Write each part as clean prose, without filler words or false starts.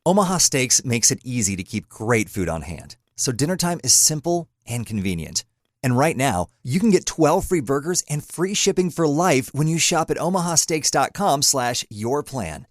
Omaha Steaks makes it easy to keep great food on hand, so dinner time is simple and convenient. And right now, you can get 12 free burgers and free shipping for life when you shop at omahasteaks.com/yourplan.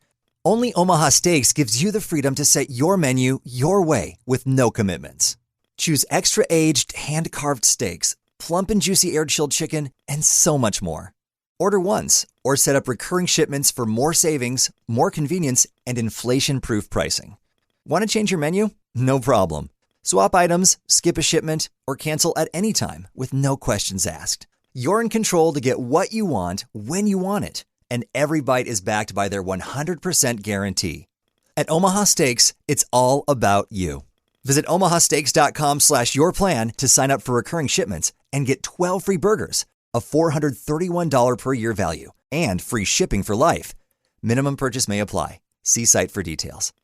Only Omaha Steaks gives you the freedom to set your menu your way with no commitments. Choose extra-aged, hand-carved steaks, plump and juicy air-chilled chicken, and so much more. Order once or set up recurring shipments for more savings, more convenience, and inflation-proof pricing. Want to change your menu? No problem. Swap items, skip a shipment, or cancel at any time with no questions asked. You're in control to get what you want when you want it, and every bite is backed by their 100% guarantee. At Omaha Steaks, it's all about you. Visit omahasteaks.com/yourplan to sign up for recurring shipments and get 12 free burgers, a $431 per year value, and free shipping for life. Minimum purchase may apply. See site for details.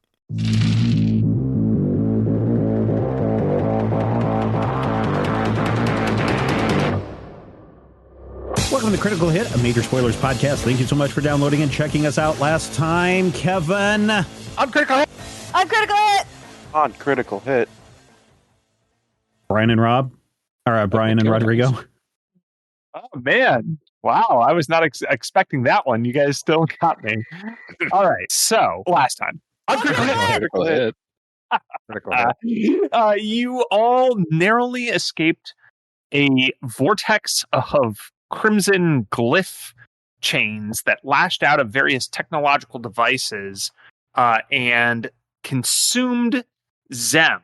Welcome to Critical Hit, a Major Spoilers podcast. Thank you so much for downloading and checking us out last time. Kevin. On Critical Hit. On Critical Hit. On Critical Hit. Brian and Rob. Or Brian and Rodrigo. Oh, man. Wow. I was not expecting that one. You guys still got me. All right. So, last time. On Critical Hit. Critical Hit. You all narrowly escaped a vortex of crimson glyph chains that lashed out of various technological devices and consumed Zem,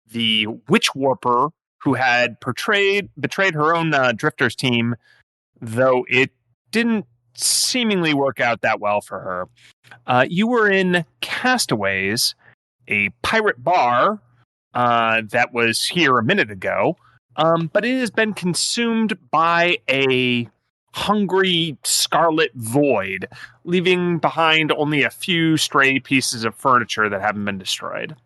the witch warper who had betrayed her own drifters team, though it didn't seemingly work out that well for her. You were in Castaways, a pirate bar that was here a minute ago, but it has been consumed by a hungry scarlet void, leaving behind only a few stray pieces of furniture that haven't been destroyed.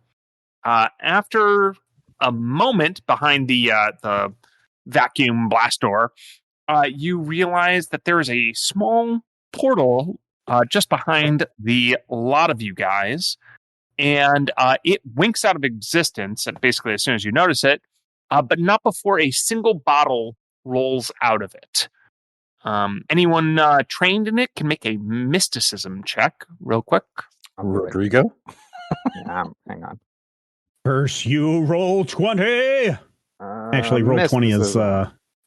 After a moment behind the vacuum blast door, you realize that there is a small portal just behind the lot of you guys, and it winks out of existence, and basically as soon as you notice it, but not before a single bottle rolls out of it. Anyone trained in it can make a mysticism check real quick. Rodrigo? Hang on. First, you roll 20. Actually, roll 20 is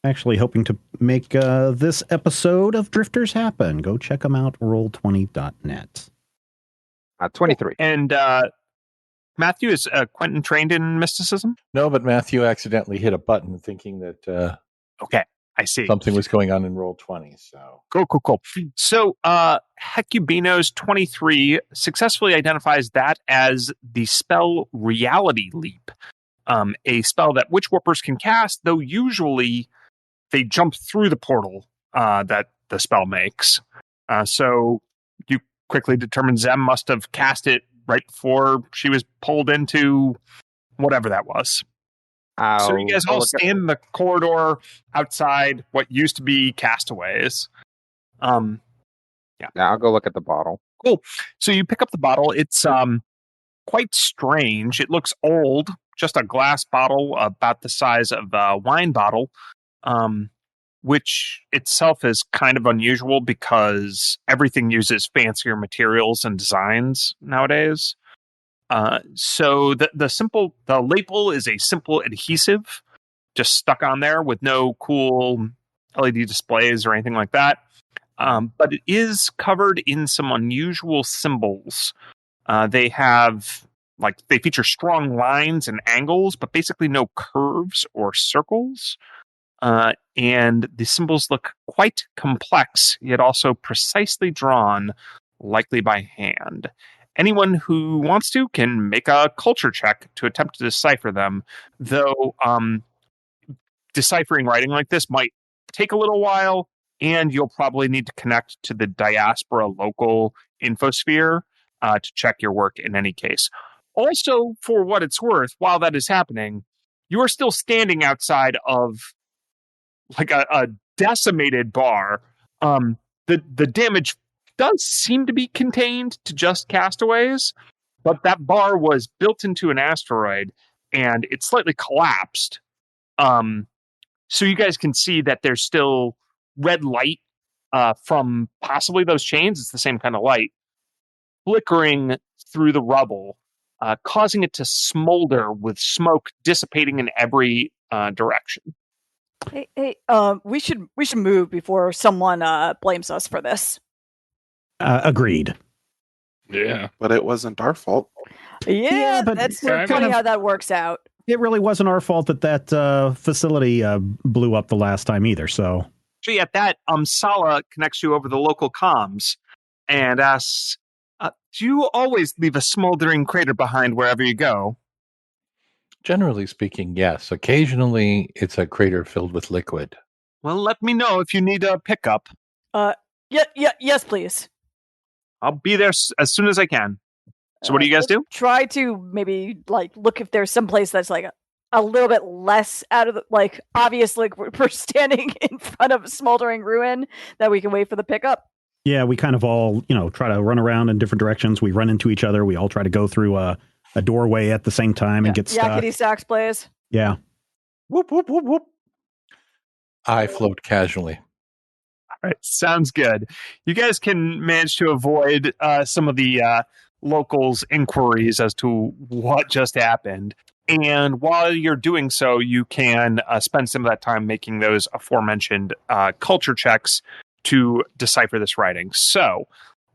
actually hoping to make this episode of Drifters happen. Go check them out, roll20.net. 23. And Matthew, is Quentin trained in mysticism? No, but Matthew accidentally hit a button thinking that okay, I see. Something was going on in roll 20. So Cool. So Hecubino's 23 successfully identifies that as the spell Reality Leap, a spell that witch warpers can cast, though usually they jump through the portal that the spell makes. So you quickly determine Zem must have cast it right before she was pulled into whatever that was. So you guys all stand in the corridor outside what used to be Castaways. Yeah, I'll go look at the bottle. Cool. So you pick up the bottle. It's quite strange. It looks old, just a glass bottle about the size of a wine bottle, which itself is kind of unusual because everything uses fancier materials and designs nowadays. So the label is a simple adhesive just stuck on there with no cool LED displays or anything like that. But it is covered in some unusual symbols. They feature strong lines and angles, but basically no curves or circles. And the symbols look quite complex, yet also precisely drawn, likely by hand. Anyone who wants to can make a culture check to attempt to decipher them, though deciphering writing like this might take a little while, and you'll probably need to connect to the diaspora local infosphere to check your work in any case. Also, for what it's worth, while that is happening, you are still standing outside of like a decimated bar. The damage does seem to be contained to just Castaways, But that bar was built into an asteroid, and it slightly collapsed. So you guys can see that there's still red light from possibly those chains. It's the same kind of light flickering through the rubble, causing it to smolder with smoke dissipating in every direction. Hey, we should move before someone blames us for this. Agreed. Yeah, but it wasn't our fault. Yeah, but that's we're funny how that works out. It really wasn't our fault that facility blew up the last time either. So at that, Sala connects you over the local comms and asks, do you always leave a smoldering crater behind wherever you go? Generally speaking, yes. Occasionally, it's a crater filled with liquid. Well, let me know if you need a pickup. Yes, please. I'll be there as soon as I can. So what do you guys do? Try to maybe look if there's some place that's a little bit less out of the, obviously we're standing in front of a smoldering ruin that we can wait for the pickup. Yeah, we kind of all, try to run around in different directions. We run into each other. We all try to go through a doorway at the same time and get stuck. Yakety sax plays. Yeah. Whoop, whoop, whoop, whoop. I float casually. All right, sounds good. You guys can manage to avoid some of the locals' inquiries as to what just happened. And while you're doing so, you can spend some of that time making those aforementioned culture checks to decipher this writing. So,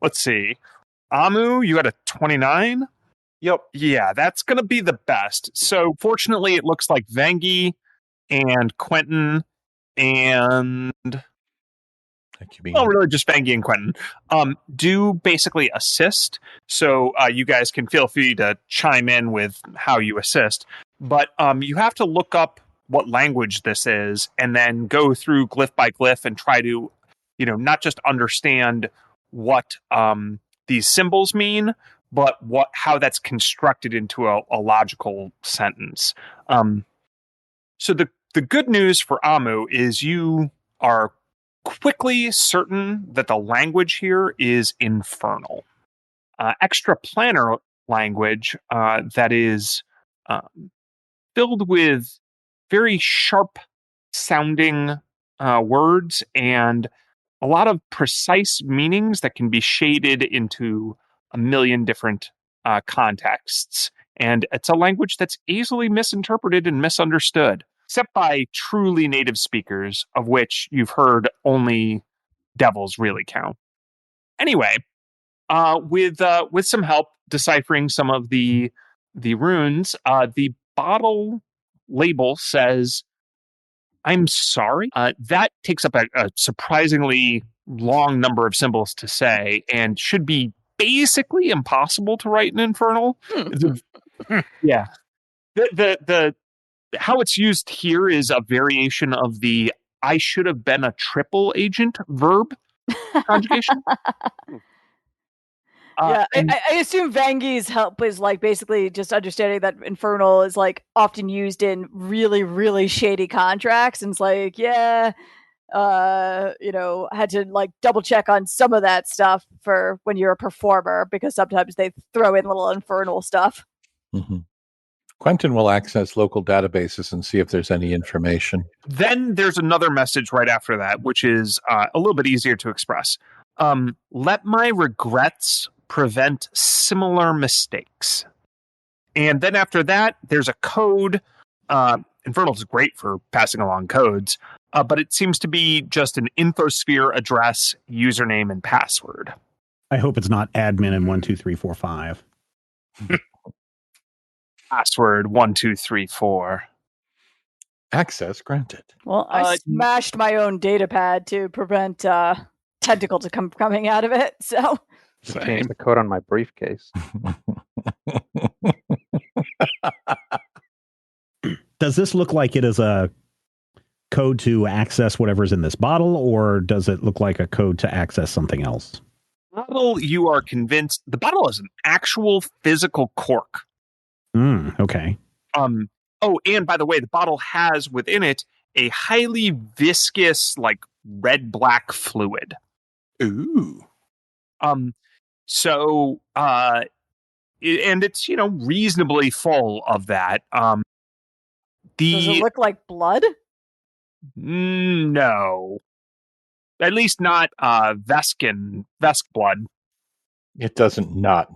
let's see. Amu, you got a 29? Yep. Yeah, that's going to be the best. So, fortunately, it looks like Vangi and Quentin and... Well, really just Vangi and Quentin do basically assist. So you guys can feel free to chime in with how you assist. But you have to look up what language this is and then go through glyph by glyph and try to, not just understand what these symbols mean, but how that's constructed into a logical sentence. So the good news for Amu is you are quickly certain that the language here is infernal. Extraplanar language that is filled with very sharp sounding words and a lot of precise meanings that can be shaded into a million different contexts. And it's a language that's easily misinterpreted and misunderstood, except by truly native speakers, of which you've heard only devils really count. Anyway, with some help deciphering some of the runes, the bottle label says, "I'm sorry." That takes up a surprisingly long number of symbols to say, and should be basically impossible to write in Infernal. Yeah, the how it's used here is a variation of the "I should have been a triple agent" verb conjugation. I assume Vangi's help is basically just understanding that Infernal is often used in really, really shady contracts, and it's had to double check on some of that stuff for when you're a performer, because sometimes they throw in little Infernal stuff. Mm-hmm. Quentin will access local databases and see if there's any information. Then there's another message right after that, which is a little bit easier to express. Let my regrets prevent similar mistakes. And then after that, there's a code. Infernal is great for passing along codes, but it seems to be just an infosphere address, username, and password. I hope it's not admin and 12345. Password 1234. Access granted. Well, I smashed my own data pad to prevent tentacles coming out of it. So change the code on my briefcase. Does this look like it is a code to access whatever's in this bottle, or does it look like a code to access something else? Bottle, you are convinced the bottle is an actual physical cork. Okay. Oh, and by the way, the bottle has within it a highly viscous, red-black fluid. Ooh. So and it's reasonably full of that. Does it look like blood? No, at least not Vesk blood. It doesn't not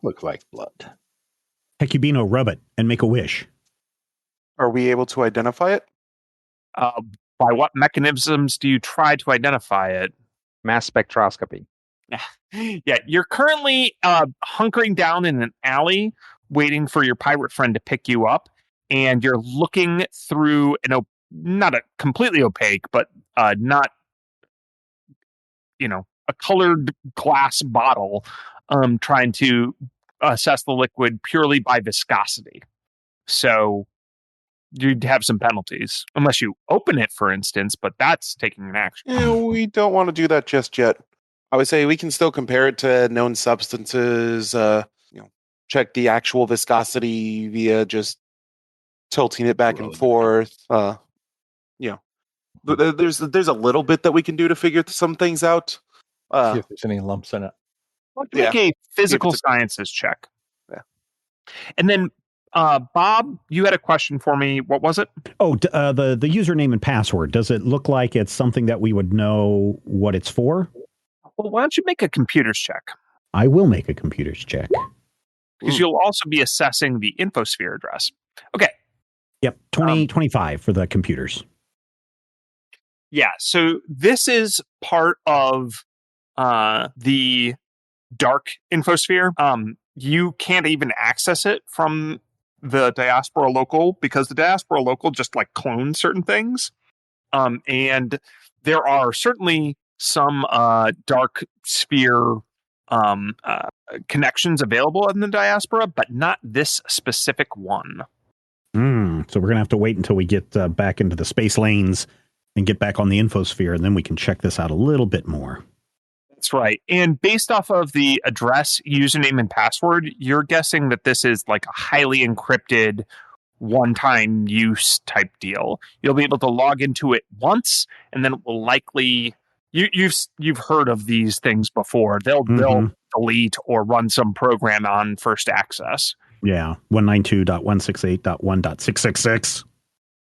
look like blood. Hecubino, rub it and make a wish. Are we able to identify it? By what mechanisms do you try to identify it? Mass spectroscopy. Yeah, you're currently hunkering down in an alley, waiting for your pirate friend to pick you up, and you're looking through not a completely opaque, but not a colored glass bottle, trying to assess the liquid purely by viscosity. So you'd have some penalties unless you open it, for instance, but that's taking an action. Yeah, we don't want to do that just yet. I would say we can still compare it to known substances, check the actual viscosity via just tilting it back and forth. There's a little bit that we can do to figure some things out. See if there's any lumps in it. Make a physical sciences check. Yeah. And then, Bob, you had a question for me. What was it? Oh, the username and password. Does it look like it's something that we would know what it's for? Well, why don't you make a computer's check? I will make a computer's check. Because you'll also be assessing the infosphere address. Okay. Yep, 25 for the computers. Yeah, so this is part of the dark infosphere. You can't even access it from the Diaspora Local because the Diaspora Local just clones certain things. And there are certainly some dark sphere connections available in the Diaspora, but not this specific one. So we're going to have to wait until we get back into the space lanes and get back on the infosphere, and then we can check this out a little bit more. That's right. And based off of the address, username, and password, you're guessing that this is a highly encrypted one-time use type deal. You'll be able to log into it once, and then it will likely... You've heard of these things before. They'll delete or run some program on first access. Yeah, 192.168.1.666.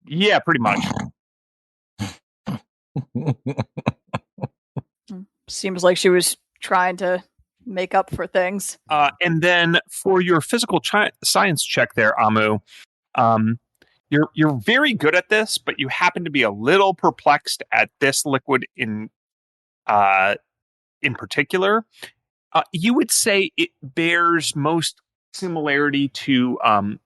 Yeah, pretty much. Seems like she was trying to make up for things. And then for your physical science check there, Amu, you're very good at this, but you happen to be a little perplexed at this liquid in particular. You would say it bears most similarity to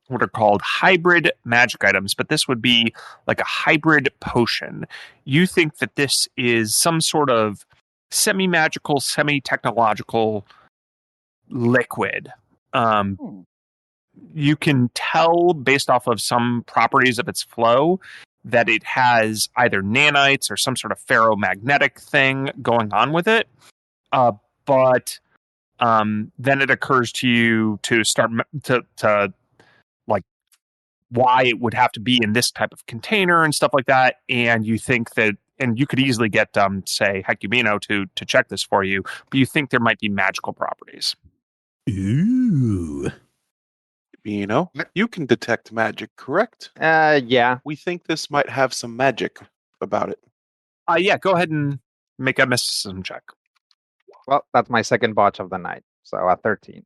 what are called hybrid magic items, but this would be like a hybrid potion. You think that this is some sort of semi-magical, semi-technological liquid. You can tell based off of some properties of its flow that it has either nanites or some sort of ferromagnetic thing going on with it. But then it occurs to you to start to why it would have to be in this type of container and stuff like that. And you think that, and you could easily get, say, Hecubino to check this for you, but you think there might be magical properties. Ooh. Hecubino, you can detect magic, correct? Yeah. We think this might have some magic about it. Yeah, go ahead and make a mysticism check. Well, that's my second botch of the night, so 13.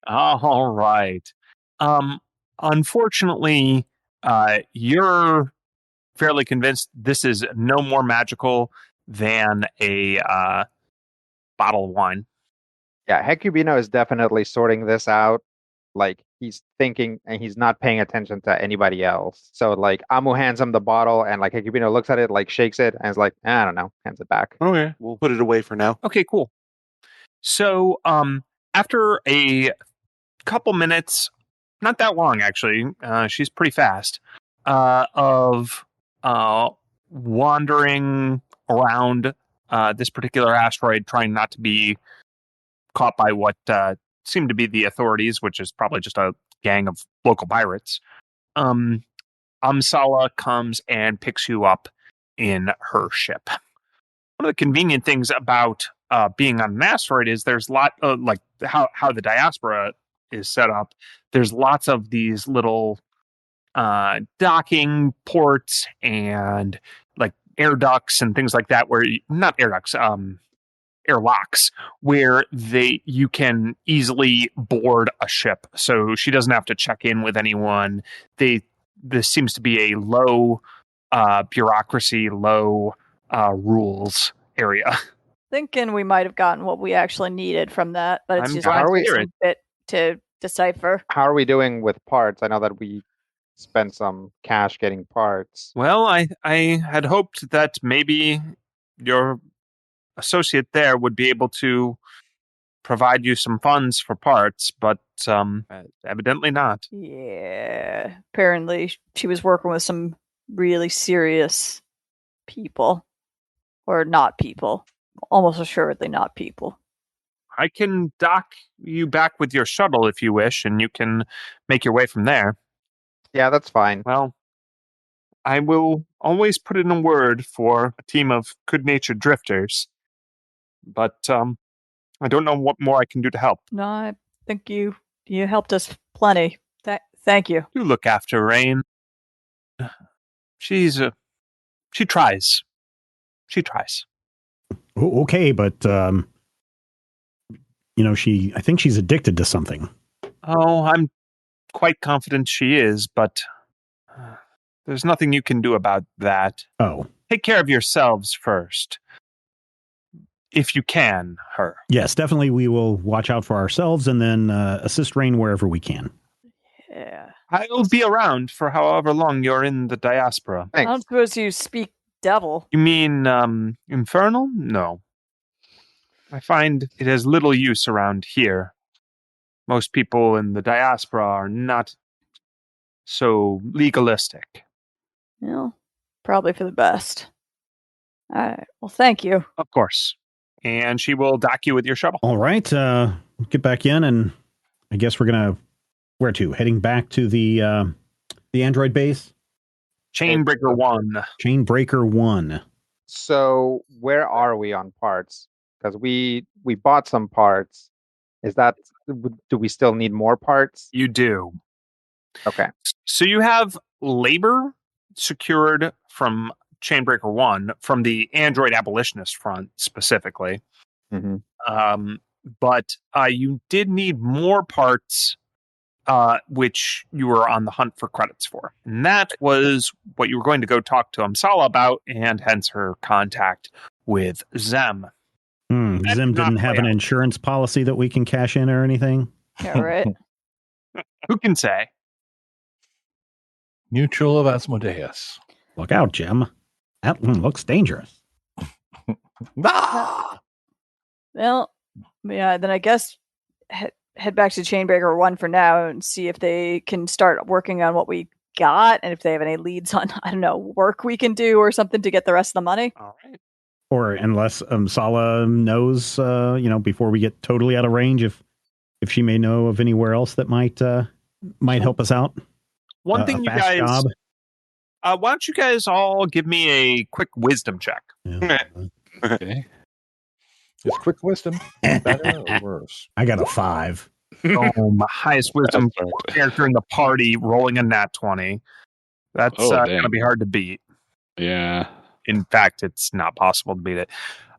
All right. Unfortunately, you're fairly convinced this is no more magical than a bottle of wine. Yeah, Hecubino is definitely sorting this out. Like, he's thinking and he's not paying attention to anybody else. So, Amu hands him the bottle and, Hecubino looks at it, shakes it, and is like, I don't know, hands it back. Okay, we'll put it away for now. Okay, cool. So, after a couple minutes, not that long, actually, she's pretty fast, of wandering around this particular asteroid, trying not to be caught by what seemed to be the authorities, which is probably just a gang of local pirates. Amsala comes and picks you up in her ship. One of the convenient things about being on an asteroid is there's a lot of how the diaspora is set up, there's lots of these little docking ports and like air ducts and things like that, where not air ducts, airlocks, where you can easily board a ship, so she doesn't have to check in with anyone. This seems to be a low bureaucracy, low rules area. Thinking we might have gotten what we actually needed from that, but it's I'm just glad to a hear it. bit to decipher. How are we doing with parts? I know that we spent some cash getting parts. Well, I had hoped that maybe your associate there would be able to provide you some funds for parts, but evidently not. Yeah, apparently she was working with some really serious people, or not people. Almost assuredly not people. I can dock you back with your shuttle if you wish, and you can make your way from there. Yeah, that's fine. Well, I will always put in a word for a team of good-natured drifters, but I don't know what more I can do to help. No, I think you helped us plenty. Thank you. You look after Rain. She tries. She tries. Okay, but I think she's addicted to something. Oh, I'm quite confident she is, but there's nothing you can do about that. Oh. Take care of yourselves first. If you can, her. Yes, definitely we will watch out for ourselves and then assist Rain wherever we can. Yeah. I'll be around for however long you're in the diaspora. I don't suppose you speak devil. You mean infernal? No. I find it has little use around here. Most people in the diaspora are not so legalistic. Well, probably for the best. All right. Well, thank you. Of course. And she will dock you with your shuttle. All right. Get back in, and I guess we're going to... Where to? Heading back to the android base? Chainbreaker 1. Chainbreaker 1. So where are we on parts? Because we bought some parts. Do we still need more parts? You do. Okay. So you have labor secured from Chainbreaker 1, from the android abolitionist front specifically. Mm-hmm. But you did need more parts, which you were on the hunt for credits for. And that was what you were going to go talk to Amsala about, and hence her contact with Zem. Zem didn't have an insurance policy that we can cash in or anything? Yeah, right. Who can say? Mutual of Asmodeus. Look out, Jim. That looks dangerous. Ah! Well, yeah, then I guess head back to Chainbreaker 1 for now and see if they can start working on what we got, and if they have any leads on, I don't know, work we can do or something to get the rest of the money. All right. Or unless Sala knows, before we get totally out of range, if she may know of anywhere else that might help us out. One thing you guys... job. why don't you guys all give me a quick wisdom check? Yeah. Okay. Is quick wisdom better or worse? I got a 5. Oh, my highest wisdom That's right. character in the party rolling a nat 20. That's going to be hard to beat. Yeah. In fact, it's not possible to beat it.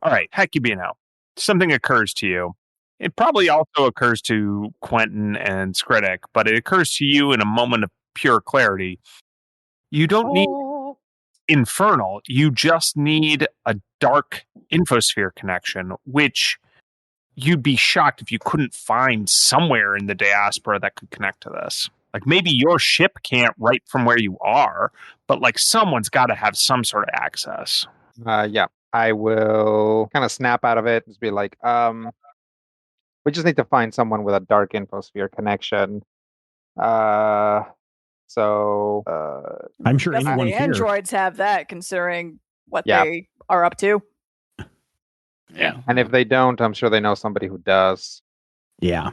All right, Hecubino, something occurs to you. It probably also occurs to Quentin and Skritic, but it occurs to you in a moment of pure clarity. You don't need infernal. You just need a dark infosphere connection, which you'd be shocked if you couldn't find somewhere in the diaspora that could connect to this. Like, maybe your ship can't right from where you are, but like someone's got to have some sort of access. Yeah, I will kind of snap out of it. Just be like, we just need to find someone with a dark infosphere connection. So I'm sure Guess anyone the here. androids have that, considering what they are up to. Yeah. And if they don't, I'm sure they know somebody who does. Yeah.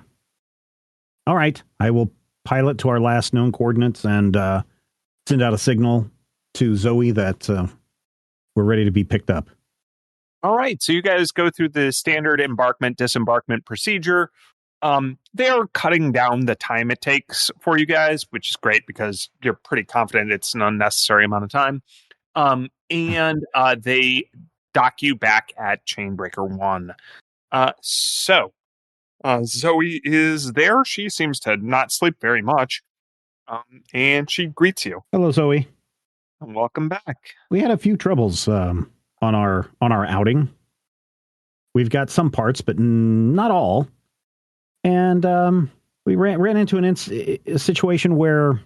All right. I will pilot to our last known coordinates and send out a signal to Zoe that we're ready to be picked up. All right. So you guys go through the standard embarkment, disembarkment procedure. They're cutting down the time it takes for you guys, which is great because you're pretty confident it's an unnecessary amount of time. And they dock you back at Chainbreaker 1. So Zoe is there. She seems to not sleep very much. And she greets you. Hello, Zoe. Welcome back. We had a few troubles on our outing. We've got some parts, but not all. And we ran into a situation where,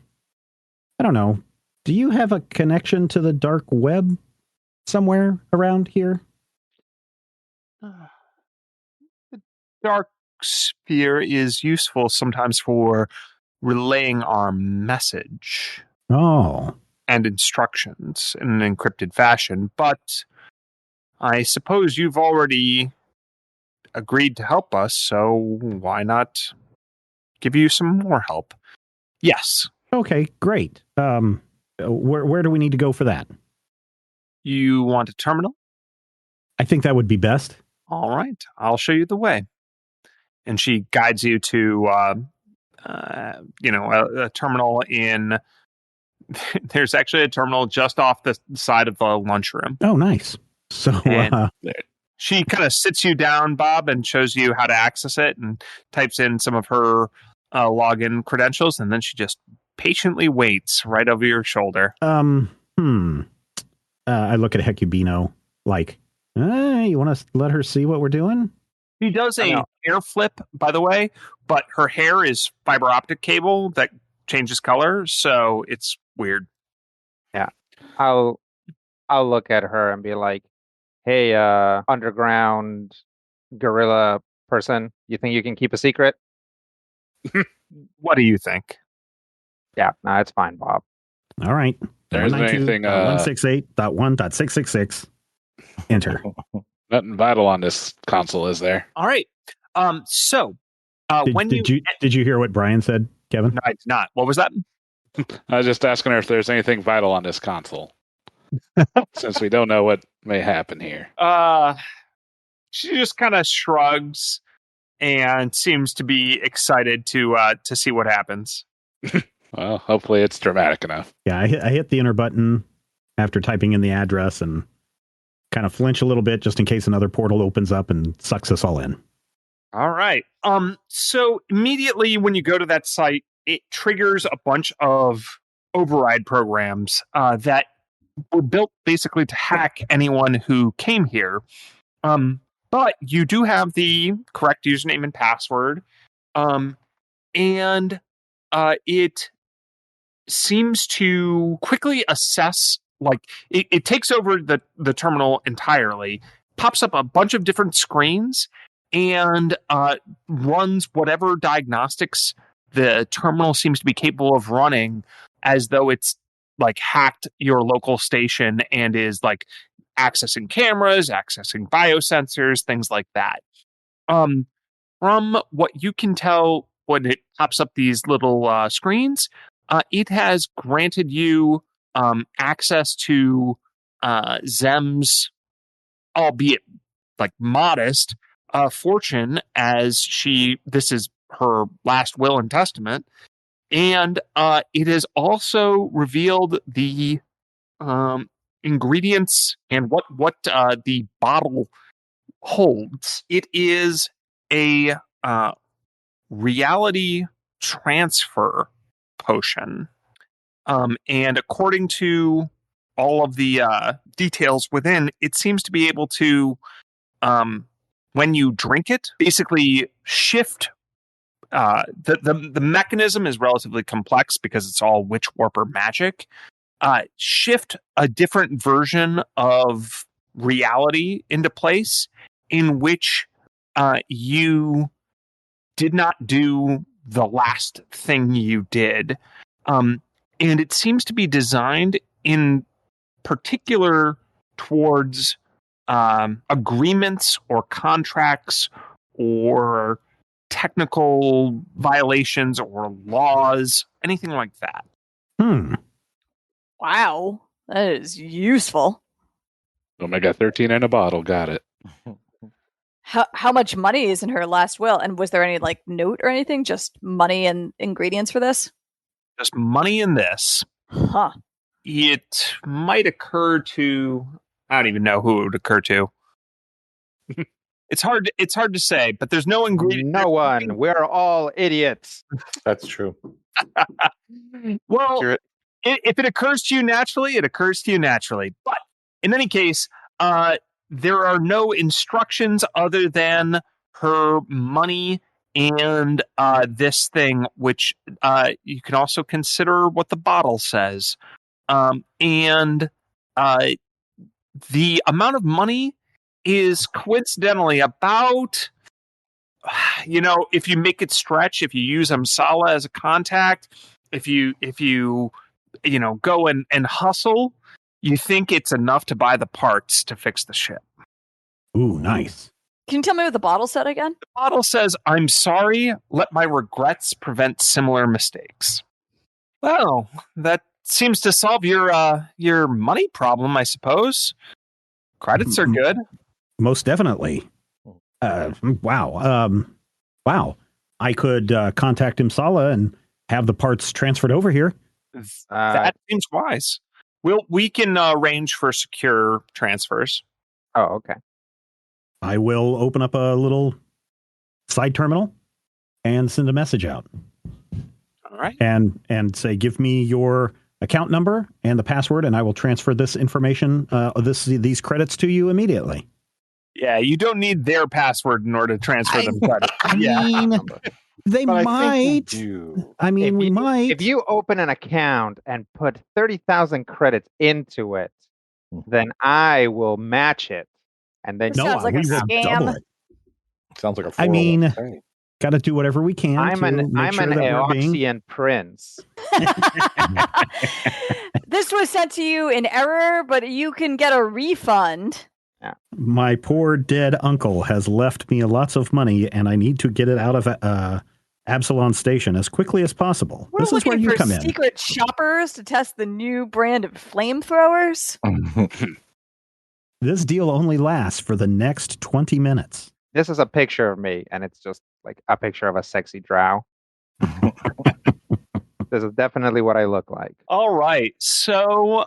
I don't know, do you have a connection to the dark web somewhere around here? The dark sphere is useful sometimes for relaying our message. Oh. And instructions in an encrypted fashion, but I suppose you've already agreed to help us, so why not give you some more help? Yes. Okay, great. Where do we need to go for that? You want a terminal? I think that would be best. All right, I'll show you the way. And she guides you to, a terminal in. There's actually a terminal just off the side of the lunchroom. Oh, nice. So she kind of sits you down, Bob, and shows you how to access it and types in some of her login credentials, and then she just patiently waits right over your shoulder. I look at Hecubino like, you want to let her see what we're doing? She does a hair flip, by the way, but her hair is fiber optic cable that changes color, so it's weird. Yeah. I'll look at her and be like, hey, underground gorilla person, you think you can keep a secret? What do you think? Yeah, no, it's fine, Bob. All right. There isn't anything 168.1.666. Enter. Nothing vital on this console, is there? All right. Did you hear what Brian said, Kevin? No, I did not. What was that? I was just asking her if there's anything vital on this console, since we don't know what may happen here. She just kind of shrugs and seems to be excited to see what happens. Well, hopefully it's dramatic enough. Yeah, I hit the enter button after typing in the address and kind of flinch a little bit just in case another portal opens up and sucks us all in. All right. So immediately when you go to that site, it triggers a bunch of override programs that were built basically to hack anyone who came here. But you do have the correct username and password. And it seems to quickly assess, like, it takes over the terminal entirely, pops up a bunch of different screens, and runs whatever diagnostics the terminal seems to be capable of running, as though it's like hacked your local station and is like accessing cameras, accessing biosensors, things like that. From what you can tell when it pops up these little screens, it has granted you access to Zem's, albeit like modest, fortune, as this is her last will and testament, and it has also revealed the ingredients and what the bottle holds. It is a reality transfer potion, and according to all of the details within, it seems to be able to, when you drink it, basically shift. The mechanism is relatively complex because it's all witch warper magic. Shift a different version of reality into place in which you did not do the last thing you did. And it seems to be designed in particular towards agreements or contracts or technical violations or laws, anything like that. Wow, that is useful. Omega 13 in a bottle, got it. How much money is in her last will? And was there any like note or anything? Just money and ingredients for this? Just money in this. Huh. It might occur to, I don't even know who it would occur to. It's hard to say, but there's no ingredient. No one. We're all idiots. That's true. Well, if it occurs to you naturally, it occurs to you naturally. But in any case, there are no instructions other than her money and this thing, which you can also consider what the bottle says. And the amount of money is coincidentally about, if you make it stretch, if you use Amsala as a contact, if you go and hustle, you think it's enough to buy the parts to fix the ship. Ooh, nice. Can you tell me what the bottle said again? The bottle says, "I'm sorry, let my regrets prevent similar mistakes." Well, that seems to solve your money problem, I suppose. Credits are good. Most definitely. Wow. Wow. I could contact Imsala and have the parts transferred over here. That seems wise. We can arrange for secure transfers. Oh, okay. I will open up a little side terminal and send a message out. All right. And say, give me your account number and the password, and I will transfer this information, these credits to you immediately. Yeah, you don't need their password in order to transfer them credit. I mean, they might. We might. If you open an account and put 30,000 credits into it, then I will match it. And then sounds like a scam. Sounds like a 401k. I mean, got to do whatever we can. I'm an Eoxian prince. This was sent to you in error, but you can get a refund. Yeah. My poor dead uncle has left me lots of money, and I need to get it out of Absalon Station as quickly as possible. We're this is where you come in. Secret shoppers to test the new brand of flamethrowers. This deal only lasts for the next 20 minutes. This is a picture of me, and it's just like a picture of a sexy drow. This is definitely what I look like. All right. So,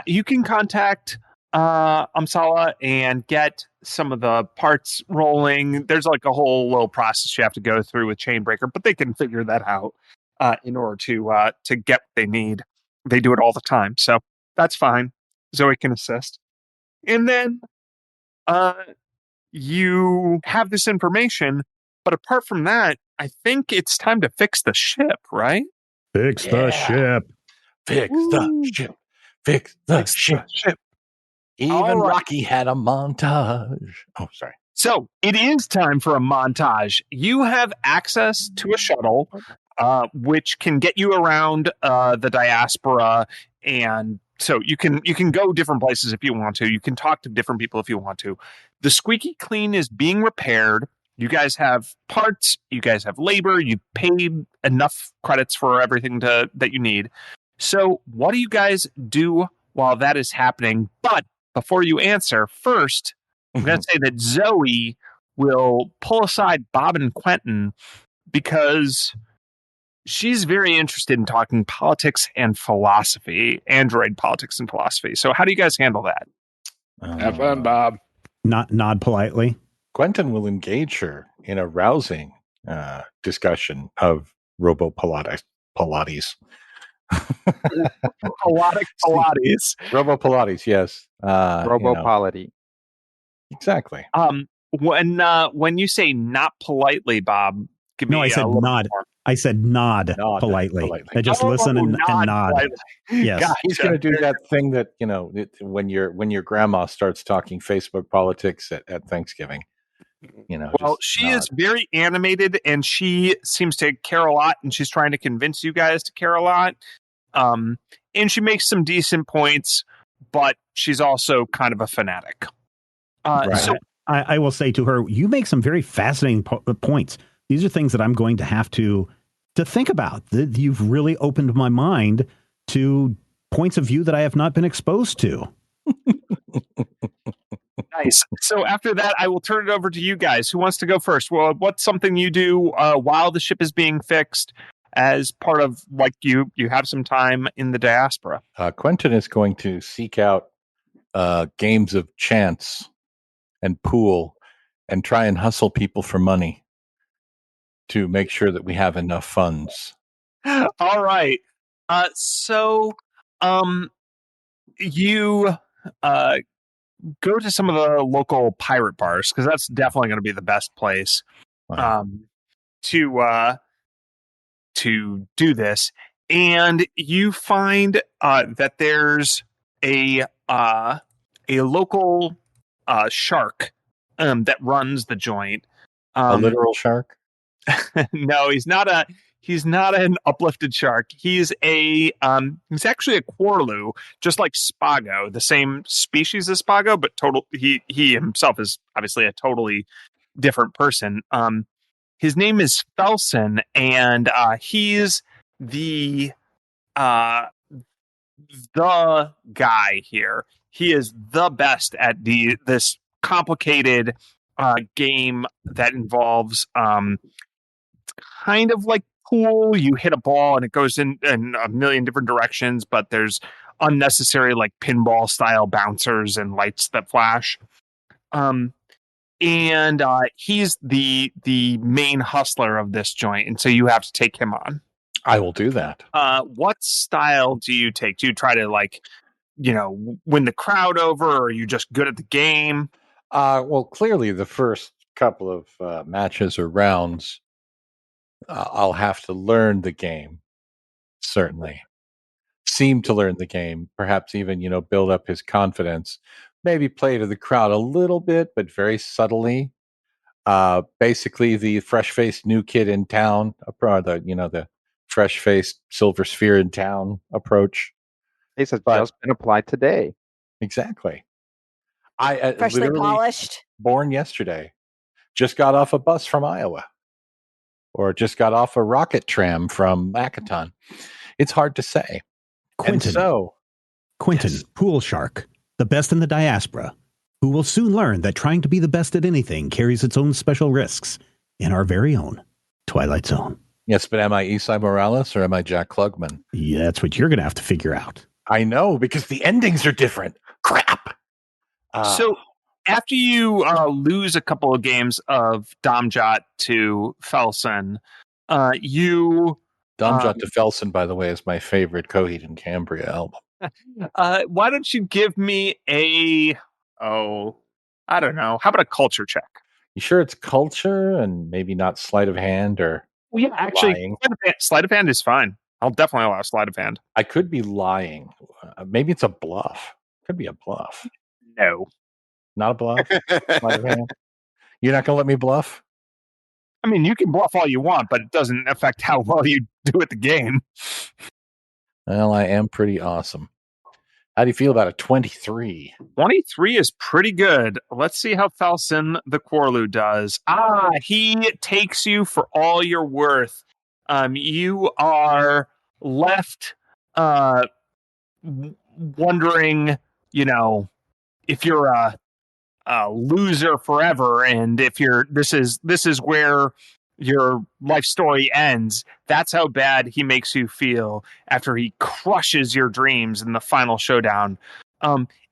you can contact Amsala and get some of the parts rolling. There's like a whole little process you have to go through with Chainbreaker, but they can figure that out in order to get what they need. They do it all the time, so that's fine. Zoe can assist. And then you have this information, but apart from that, I think it's time to fix the ship, right? Fix the ship. Fix the ship. Fix the ship. Even Rocky had a montage. Oh, sorry. So it is time for a montage. You have access to a shuttle, which can get you around the diaspora, and so you can go different places if you want to. You can talk to different people if you want to. The Squeaky Clean is being repaired. You guys have parts. You guys have labor. You paid enough credits for everything that you need. So what do you guys do while that is happening? But before you answer, first, I'm going to say that Zoe will pull aside Bob and Quentin because she's very interested in talking politics and philosophy, android politics and philosophy. So how do you guys handle that? Have fun, Bob. Nod politely. Quentin will engage her in a rousing discussion of Pilates. Pilates. Robo Pilates, yes. Robo-polity. Exactly. When you say not politely, Bob, give me I said nod. More. I said nod politely. I just listen and nod. Yes. Gotcha. He's going to do that thing that, when your grandma starts talking Facebook politics at Thanksgiving. Well, she is very animated and she seems to care a lot, and she's trying to convince you guys to care a lot. And she makes some decent points, but she's also kind of a fanatic. Right. So I will say to her, you make some very fascinating points. These are things that I'm going to have to think about. You've really opened my mind to points of view that I have not been exposed to. Nice. So after that, I will turn it over to you guys. Who wants to go first? Well, what's something you do while the ship is being fixed as part of, like, you have some time in the diaspora? Quentin is going to seek out games of chance and pool and try and hustle people for money to make sure that we have enough funds. All right. So you go to some of the local pirate bars, because that's definitely going to be the best place to do this. And you find that there's a local shark that runs the joint. A literal shark? No, he's not an uplifted shark. He's actually a Quarlu, just like Spago, the same species as Spago, but he himself is obviously a totally different person. His name is Felson, and he's the guy here. He is the best at this complicated game that involves kind of like pool. You hit a ball and it goes in a million different directions, but there's unnecessary like pinball style bouncers and lights that flash. And he's the main hustler of this joint, and so you have to take him on. I will do that. What style do you take? Do you try to win the crowd over, or are you just good at the game? Well, clearly the first couple of matches or rounds, I'll have to learn the game. Certainly. Seem to learn the game, perhaps even, build up his confidence. Maybe play to the crowd a little bit, but very subtly. Basically, the fresh-faced new kid in town, the fresh-faced silver sphere in town approach. This has just been applied today. Exactly. I Freshly polished. Born yesterday. Just got off a bus from Iowa. Or just got off a rocket tram from Hackathon. It's hard to say. Quentin, yes. Pool Shark, the best in the diaspora, who will soon learn that trying to be the best at anything carries its own special risks in our very own Twilight Zone. Yes, but am I Esai Morales or am I Jack Klugman? Yeah, that's what you're going to have to figure out. I know, because the endings are different. Crap. So after you lose a couple of games of Domjot to Felson, Domjot to Felson, by the way, is my favorite Coheed and Cambria album. Why don't you give me I don't know. How about a culture check? You sure it's culture and maybe not sleight of hand or Well, yeah, actually, lying? Sleight of hand is fine. I'll definitely allow sleight of hand. I could be lying. Maybe it's a bluff. Could be a bluff. No. Not a bluff? Sleight of hand? You're not going to let me bluff? I mean, you can bluff all you want, but it doesn't affect how well you do at the game. Well, I am pretty awesome. How do you feel about a 23? 23 is pretty good. Let's see how Felson the Quarlu does. He takes you for all you're worth. You are left wondering, if you're a loser forever, and if this is where your life story ends. That's how bad he makes you feel after he crushes your dreams in the final showdown.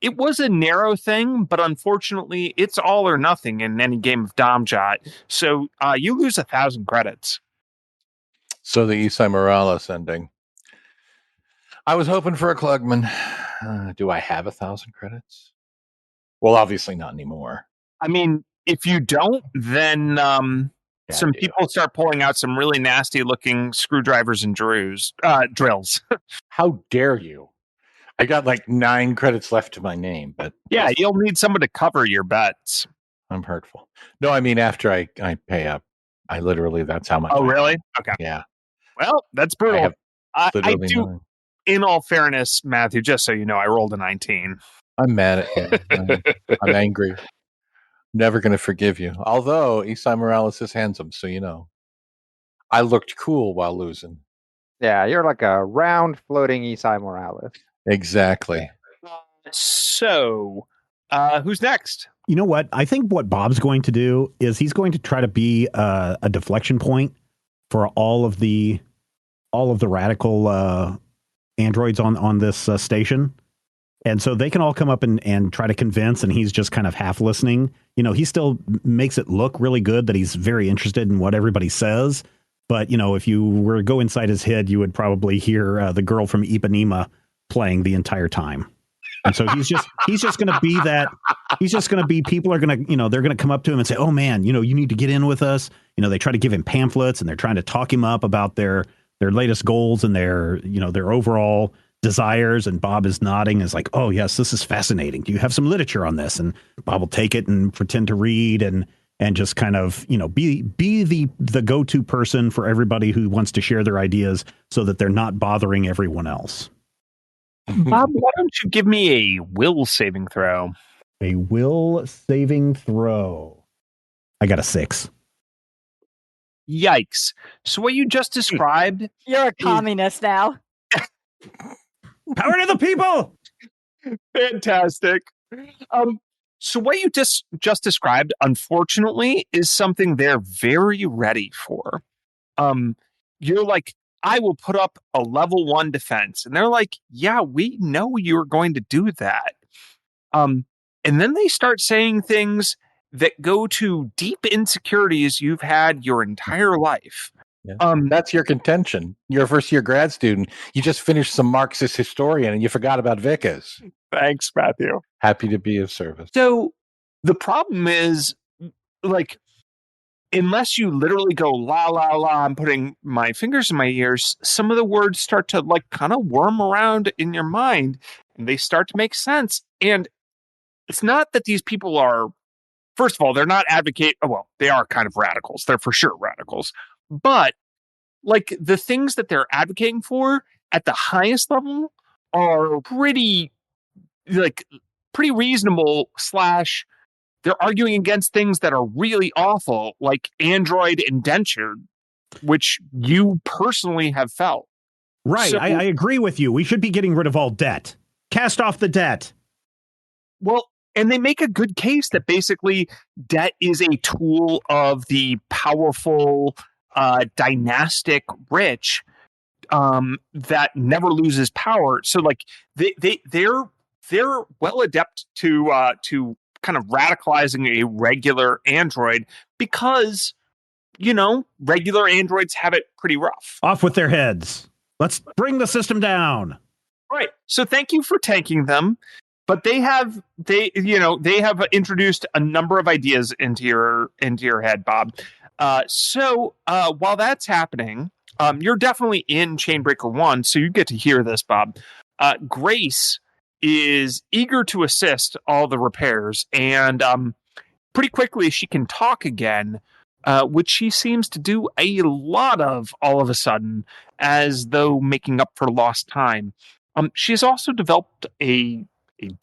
It was a narrow thing, but unfortunately, it's all or nothing in any game of Domjot. So you lose 1,000 credits. So the Esai Morales ending. I was hoping for a Klugman. Do I have 1,000 credits? Well, obviously not anymore. I mean, if you don't, then some people start pulling out some really nasty looking screwdrivers and drills. How dare you? I got like 9 credits left to my name, but yeah, you'll need someone to cover your bets. I'm hurtful. No, I mean after I pay up. I literally, that's how much. Oh, really? Okay. Yeah. Well, that's brutal. I do. 9. In all fairness, Matthew, just so you know, I rolled a 19. I'm mad at you. I'm angry. Never going to forgive you. Although Esai Morales is handsome, so I looked cool while losing. Yeah, you're like a round floating Esai Morales. Exactly. So, who's next? You know what? I think what Bob's going to do is he's going to try to be a deflection point for all of the radical androids on this station. And so they can all come up and try to convince, and he's just kind of half listening. You know, he still makes it look really good that he's very interested in what everybody says. But, you know, if you were to go inside his head, you would probably hear the girl from Ipanema playing the entire time. And so he's just going to be that. He's just going to be, people are going to, you know, they're going to come up to him and say, oh, man, you know, you need to get in with us. You know, they try to give him pamphlets and they're trying to talk him up about their latest goals and their overall desires. And Bob is nodding, is like, oh, yes, this is fascinating. Do you have some literature on this? And Bob will take it and pretend to read and just kind of, you know, be the go-to person for everybody who wants to share their ideas so that they're not bothering everyone else. Bob, why don't you give me a will saving throw? A will saving throw. I got a 6. Yikes. So what you just described... You're a communist now. Power to the people! Fantastic. So what you just described, unfortunately, is something they're very ready for. You're like, I will put up a level 1 defense. And they're like, yeah, we know you're going to do that. And then they start saying things that go to deep insecurities you've had your entire life. Yeah. That's your contention. You're a first-year grad student. You just finished some Marxist historian and you forgot about Vickers. Thanks, Matthew. Happy to be of service. So the problem is, like, unless you literally go, la, la, la, I'm putting my fingers in my ears, some of the words start to, like, kind of worm around in your mind, and they start to make sense. And it's not that these people are, first of all, they're not well, they are kind of radicals. They're for sure radicals. But, like, the things that they're advocating for at the highest level are pretty reasonable / they're arguing against things that are really awful, like Android indenture, which you personally have felt. Right. So, I agree with you. We should be getting rid of all debt. Cast off the debt. Well, and they make a good case that basically debt is a tool of the powerful, dynastic rich that never loses power. So, like, they're well adept to kind of radicalizing a regular android because, you know, regular androids have it pretty rough. Off with their heads. Let's bring the system down. Right. So thank you for tanking them. But they have introduced a number of ideas into your head, Bob. So while that's happening, you're definitely in Chainbreaker 1, so you get to hear this, Bob. Grace is eager to assist all the repairs, and pretty quickly she can talk again, which she seems to do a lot of all of a sudden, as though making up for lost time. She has also developed a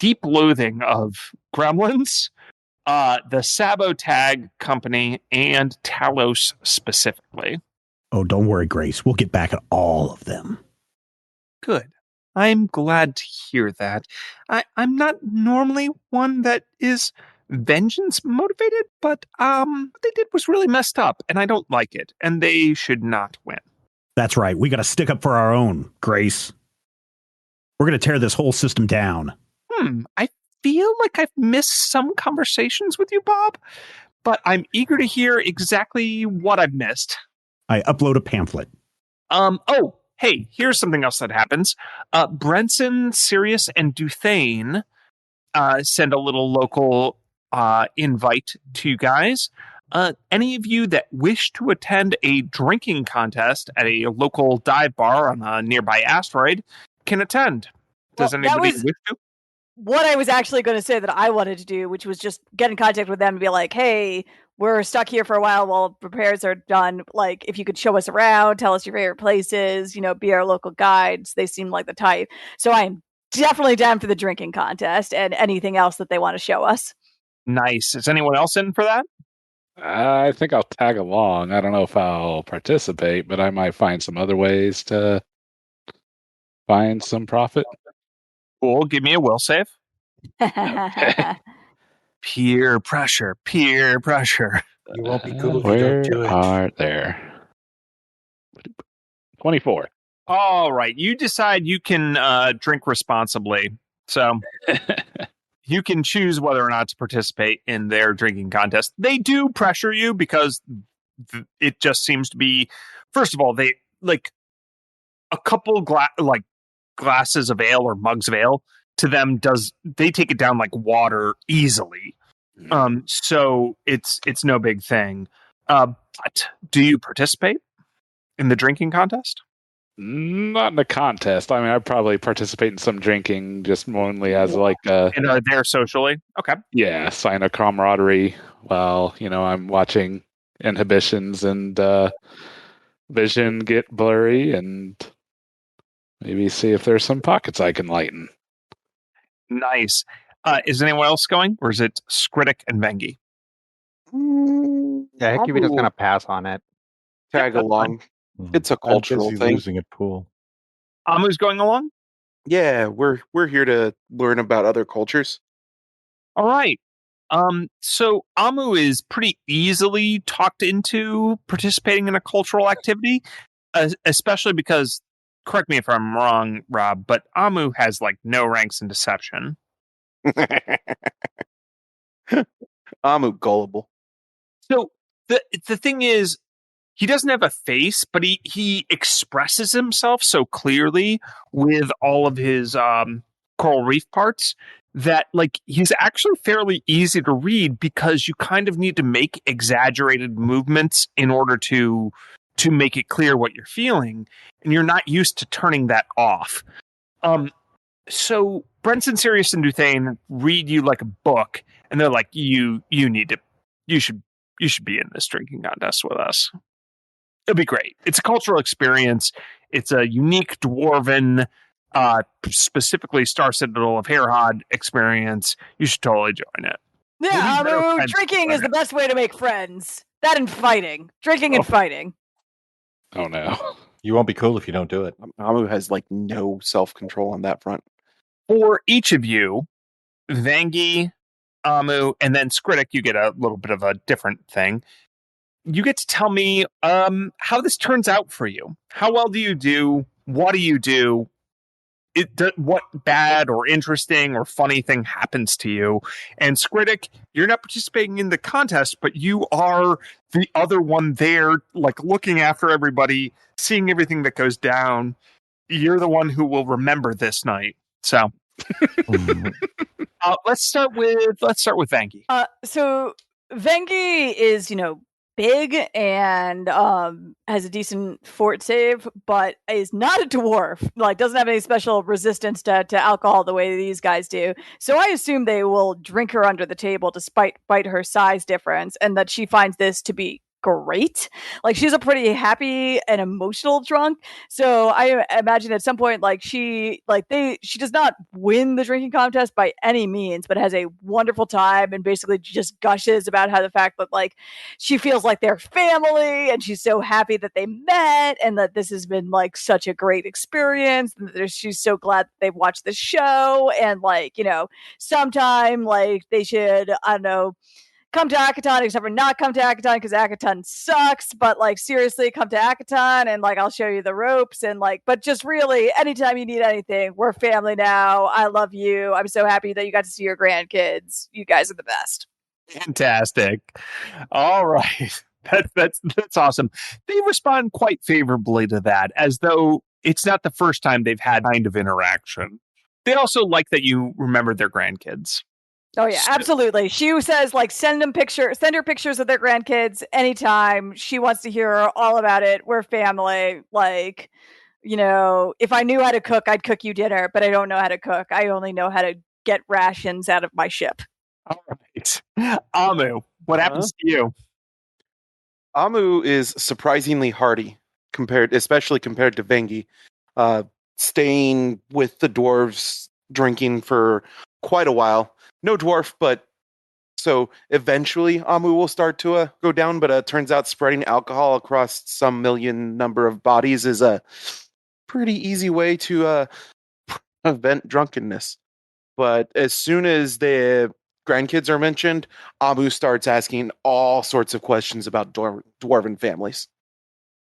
deep loathing of gremlins, the Sabotag Company, and Talos specifically. Oh, don't worry, Grace. We'll get back at all of them. Good. I'm glad to hear that. I'm not normally one that is vengeance motivated, but what they did was really messed up, and I don't like it, and they should not win. That's right. We got to stick up for our own, Grace. We're going to tear this whole system down. I feel like I've missed some conversations with you, Bob, but I'm eager to hear exactly what I've missed. I upload a pamphlet. Oh, hey, here's something else that happens. Brenson, Sirius, and Duthane send a little local invite to you guys. Any of you that wish to attend a drinking contest at a local dive bar on a nearby asteroid can attend. Does anybody wish to? What I was actually going to say that I wanted to do, which was just get in contact with them and be like, hey, we're stuck here for a while repairs are done. Like, if you could show us around, tell us your favorite places, be our local guides. They seem like the type. So I'm definitely down for the drinking contest and anything else that they want to show us. Nice. Is anyone else in for that? I think I'll tag along. I don't know if I'll participate, but I might find some other ways to find some profit. Cool. Give me a will save. Okay. Peer pressure. You won't be cool if you don't do it. Where are there? 24. All right. You decide you can drink responsibly. So you can choose whether or not to participate in their drinking contest. They do pressure you because it just seems to be, first of all, they like a couple glasses of ale or mugs of ale to them they take it down like water easily. So it's no big thing. But do you participate in the drinking contest? Not in a contest. I mean, I'd probably participate in some drinking, just mainly as like and are there socially? Okay. Yeah, sign of camaraderie while, I'm watching inhibitions and vision get blurry and maybe see if there's some pockets I can lighten. Nice. Is anyone else going, or is it Skritic and Vengi? Yeah, Hikubino's going to pass on it. Tag along. It's a cultural thing. Losing at pool. Amu's going along? Yeah, we're here to learn about other cultures. All right. So Amu is pretty easily talked into participating in a cultural activity, especially because, correct me if I'm wrong, Rob, but Amu has like no ranks in deception. Amu gullible. So the thing is, he doesn't have a face, but he expresses himself so clearly with all of his coral reef parts that like he's actually fairly easy to read because you kind of need to make exaggerated movements in order to make it clear what you're feeling, and you're not used to turning that off. So Brenton, Sirius, and Duthane read you like a book, and they're like, you should be in this drinking contest with us. It'll be great. It's a cultural experience. It's a unique dwarven, specifically Star Citadel of Herod experience. You should totally join it. Yeah, Amu, drinking is the best way to make friends. That and fighting. Drinking and fighting. Oh, no. You won't be cool if you don't do it. Amu has like no self-control on that front. For each of you, Vangi, Amu, and then Skritic, you get a little bit of a different thing. You get to tell me how this turns out for you. How well do you do? What do you do? What bad or interesting or funny thing happens to you? And Skritic, you're not participating in the contest, but you are the other one there, like looking after everybody, seeing everything that goes down. You're the one who will remember this night. So let's start with Vangi. So Vengi is, big and has a decent fort save, but is not a dwarf. Like, doesn't have any special resistance to alcohol the way these guys do. So I assume they will drink her under the table despite her size difference, and that she finds this to be great. Like, she's a pretty happy and emotional drunk. So I imagine at some point, like, she does not win the drinking contest by any means, but has a wonderful time and basically just gushes about how the fact that like she feels like they're family and she's so happy that they met and that this has been like such a great experience. And that she's so glad that they've watched the show, and like, sometime like they should, I don't know, come to Akaton, except for not come to Akaton because Akaton sucks, but like seriously come to Akaton and like I'll show you the ropes, and like, but just really anytime you need anything, we're family now. I love you. I'm so happy that you got to see your grandkids. You guys are the best. Fantastic. All right. That's awesome. They respond quite favorably to that, as though it's not the first time they've had kind of interaction. They also like that you remember their grandkids. Oh yeah, absolutely. She says like send her pictures of their grandkids anytime. She wants to hear all about it. We're family. Like, if I knew how to cook, I'd cook you dinner, but I don't know how to cook. I only know how to get rations out of my ship. All right. Amu, what happens to you? Amu is surprisingly hardy, especially compared to Vengi. Staying with the dwarves, drinking for quite a while. No dwarf, but so eventually Amu will start to go down, but turns out spreading alcohol across some million number of bodies is a pretty easy way to prevent drunkenness. But as soon as the grandkids are mentioned, Amu starts asking all sorts of questions about dwarven families.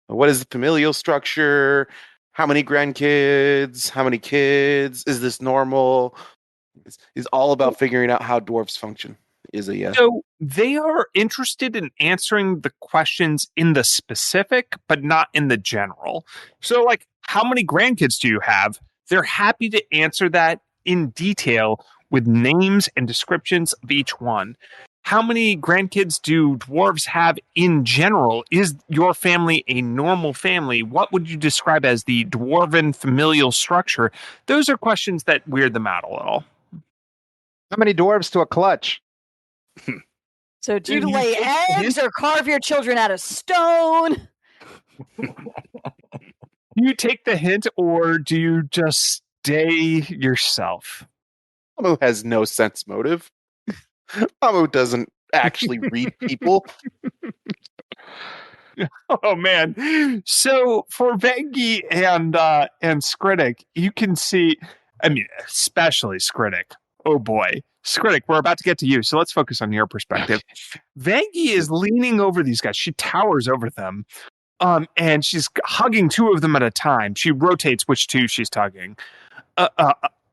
What is the familial structure? How many grandkids? How many kids? Is this normal? It's all about figuring out how dwarves function. So they are interested in answering the questions in the specific, but not in the general. So, like, how many grandkids do you have? They're happy to answer that in detail with names and descriptions of each one. How many grandkids do dwarves have in general? Is your family a normal family? What would you describe as the dwarven familial structure? Those are questions that weird them out a little. How many dwarves to a clutch? So do you lay eggs or carve your children out of stone? Do you take the hint or do you just stay yourself? Amu has no sense motive. Amu doesn't actually read people. Oh man! So for Vengi and Skritic, you can see. I mean, especially Skritic. Oh boy, Skritic, we're about to get to you, so let's focus on your perspective. Vengi is leaning over these guys. She towers over them, and she's hugging two of them at a time. She rotates which two she's tugging,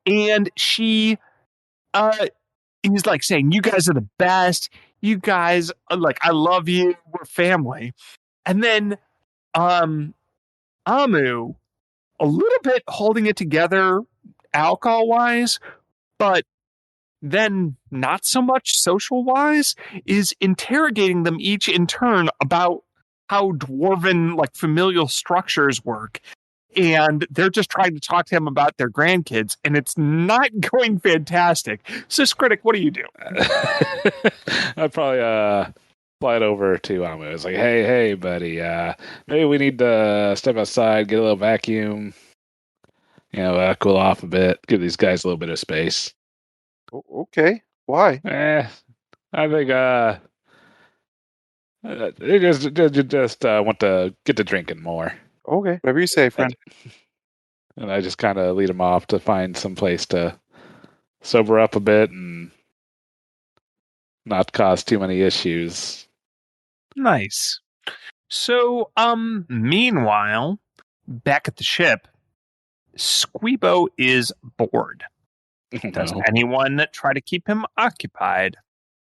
and she, he's like saying, "You guys are the best. You guys, like, I love you. We're family." And then, Amu, a little bit holding it together alcohol-wise, but then not so much social-wise, is interrogating them each in turn about how dwarven, like, familial structures work. And they're just trying to talk to him about their grandkids, and it's not going fantastic. So, Skritic, what do you do? I'd probably slide over to Amu. It's like, hey, buddy, maybe we need to step outside, get a little vacuum, cool off a bit, give these guys a little bit of space. Okay, why? I think they just want to get to drinking more. Okay, whatever you say, friend. And I just kind of lead them off to find some place to sober up a bit and not cause too many issues. Nice. So, meanwhile, back at the ship, Squeebo is bored. Does anyone try to keep him occupied?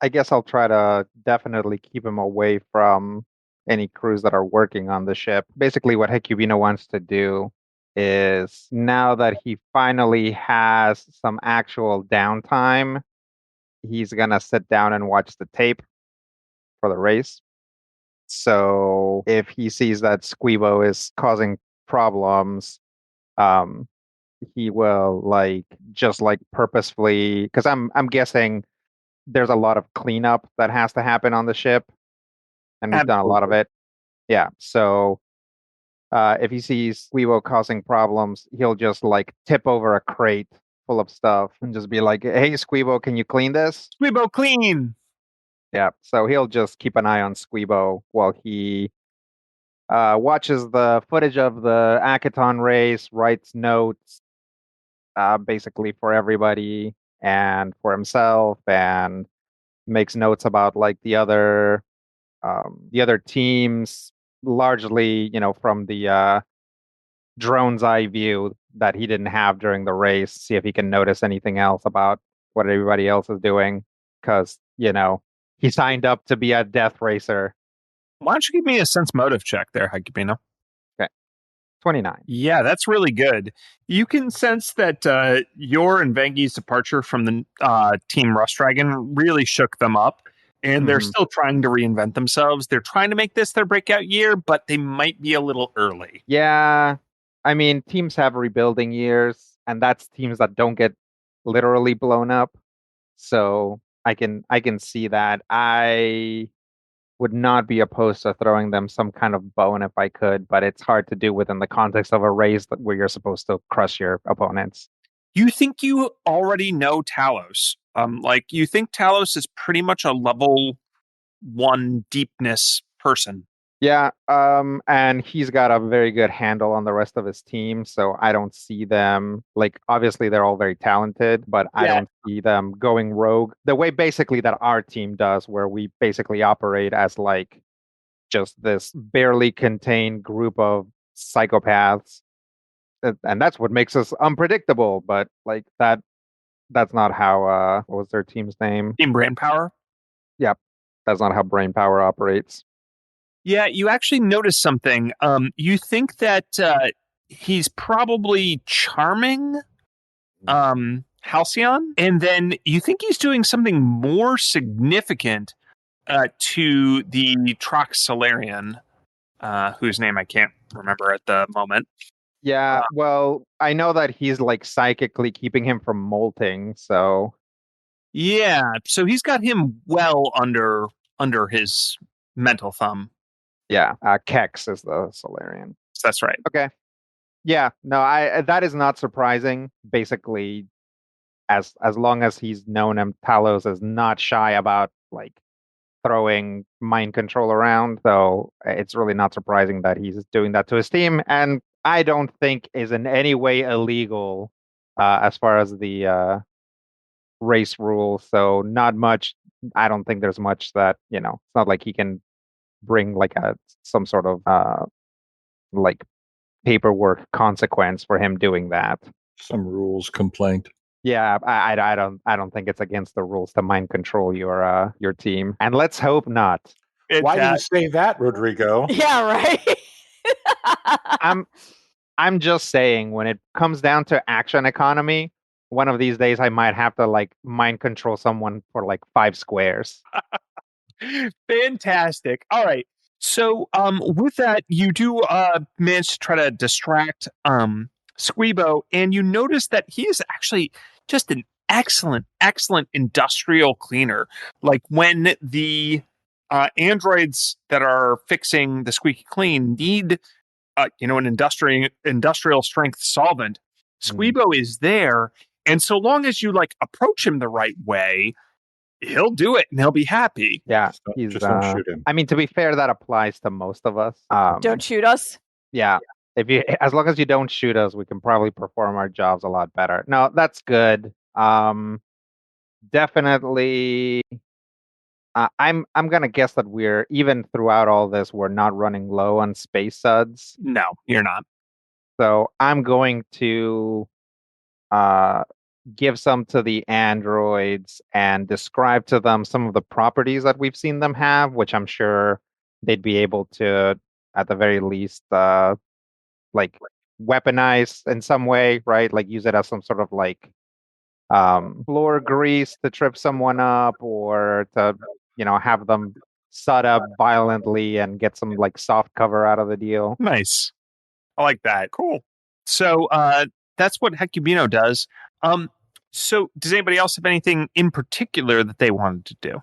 I guess I'll try to definitely keep him away from any crews that are working on the ship. Basically, what Hecubino wants to do is, now that he finally has some actual downtime, he's going to sit down and watch the tape for the race. So if he sees that Squeebo is causing problems, he will just purposefully, because I'm guessing there's a lot of cleanup that has to happen on the ship, and we've done a lot of it. Yeah. So if he sees Squeebo causing problems, he'll just tip over a crate full of stuff and just be like, "Hey, Squeebo, can you clean this?" Squeebo, clean. Yeah. So he'll just keep an eye on Squeebo while he watches the footage of the Akaton race, writes notes, basically for everybody and for himself, and makes notes about the other teams, largely from the drone's eye view that he didn't have during the race. See if he can notice anything else about what everybody else is doing, because he signed up to be a death racer. Why don't you give me a sense motive check there, Hecubino? 29. Yeah, that's really good. You can sense that your and Vengi's departure from the Team Rust Dragon really shook them up, and they're still trying to reinvent themselves. They're trying to make this their breakout year, but they might be a little early. Yeah, I mean, teams have rebuilding years, and that's teams that don't get literally blown up. So I can see that. I would not be opposed to throwing them some kind of bone if I could, but it's hard to do within the context of a race where you're supposed to crush your opponents. You think you already know Talos. You think Talos is pretty much a level 1 deepness person. Yeah, and he's got a very good handle on the rest of his team, so I don't see them like obviously they're all very talented, but I don't see them going rogue the way basically that our team does, where we basically operate as like just this barely contained group of psychopaths, and that's what makes us unpredictable. But like that's not how what was their team's name? Team Brainpower. Yep, that's not how Brainpower operates. Yeah, you actually notice something. You think that he's probably charming Halcyon, and then you think he's doing something more significant to the Trox Solarian, whose name I can't remember at the moment. Yeah, well, I know that he's like psychically keeping him from molting, so yeah, so he's got him well under his mental thumb. yeah, Kex is the Solarian. That's right. Okay. Yeah, no, I that is not surprising. Basically, as long as he's known him, Talos is not shy about like throwing mind control around, though it's really not surprising that he's doing that to his team, and I don't think is in any way illegal as far as the race rules. So not much. I don't think there's much that it's not like he can bring like some sort of like paperwork consequence for him doing that. Some rules complaint. Yeah, I don't think it's against the rules to mind control your team, and let's hope not. Why do you say that, Rodrigo? Yeah, right. I'm just saying, when it comes down to action economy, one of these days I might have to like mind control someone for like 5 squares. Fantastic. All right. So with that, you do manage to try to distract Squeebo, and you notice that he is actually just an excellent industrial cleaner. Like when the androids that are fixing the squeaky clean need an industrial strength solvent, Squeebo is there, and so long as you like approach him the right way, he'll do it and he'll be happy. Yeah, just don't shoot him. I mean, to be fair, that applies to most of us. Don't shoot us. Yeah, as long as you don't shoot us, we can probably perform our jobs a lot better. No, that's good. Definitely. I'm gonna guess that we're even throughout all this, we're not running low on space suds. No, you're not. So I'm going to give some to the androids and describe to them some of the properties that we've seen them have, which I'm sure they'd be able to, at the very least, like weaponize in some way, right? Like use it as some sort of like floor grease to trip someone up, or to have them sud up violently and get some like soft cover out of the deal. Nice. I like that. Cool. So that's what Hecubino does. So does anybody else have anything in particular that they wanted to do?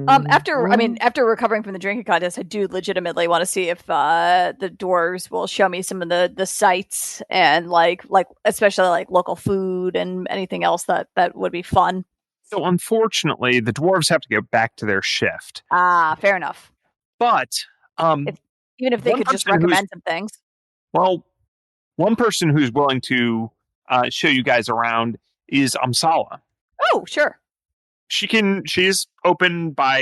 After recovering from the drinking contest, I do legitimately want to see if the dwarves will show me some of the sites and like especially like local food and anything else that would be fun. So unfortunately, the dwarves have to go back to their shift. Ah, fair enough. But even if they could just recommend some things. Well, one person who's willing to show you guys around is Amsala. Oh, sure. She's open by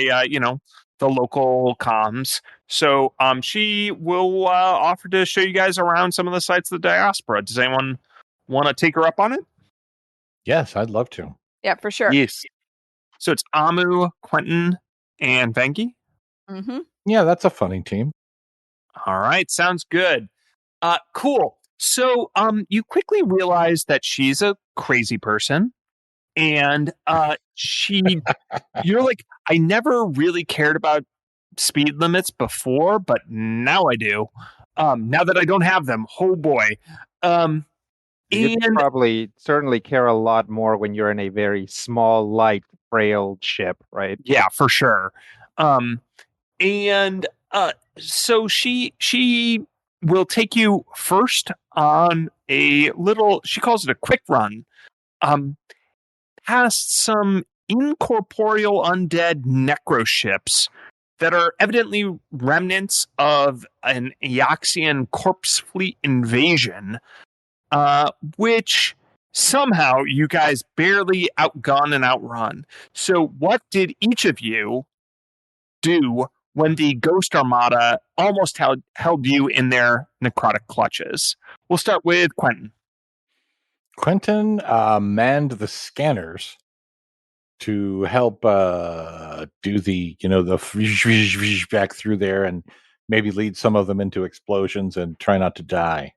the local comms, so she will offer to show you guys around some of the sites of the diaspora. Does anyone want to take her up on it? Yes, I'd love to. Yeah, for sure. Yes. So it's Amu, Quentin, and Venki. Mm-hmm. Yeah, that's a funny team. All right, sounds good. Cool. So you quickly realize that she's a crazy person. And you're like, I never really cared about speed limits before, but now I do. Now that I don't have them, oh boy. You probably certainly care a lot more when you're in a very small, light, frail ship, right? Yeah, for sure. So she will take you first on a little, she calls it a quick run. Past some incorporeal undead necroships that are evidently remnants of an Eoxian corpse fleet invasion, which somehow you guys barely outgun and outrun. So what did each of you do when the Ghost Armada almost held you in their necrotic clutches? We'll start with Quentin. Quentin manned the scanners to help do the back through there and maybe lead some of them into explosions and try not to die.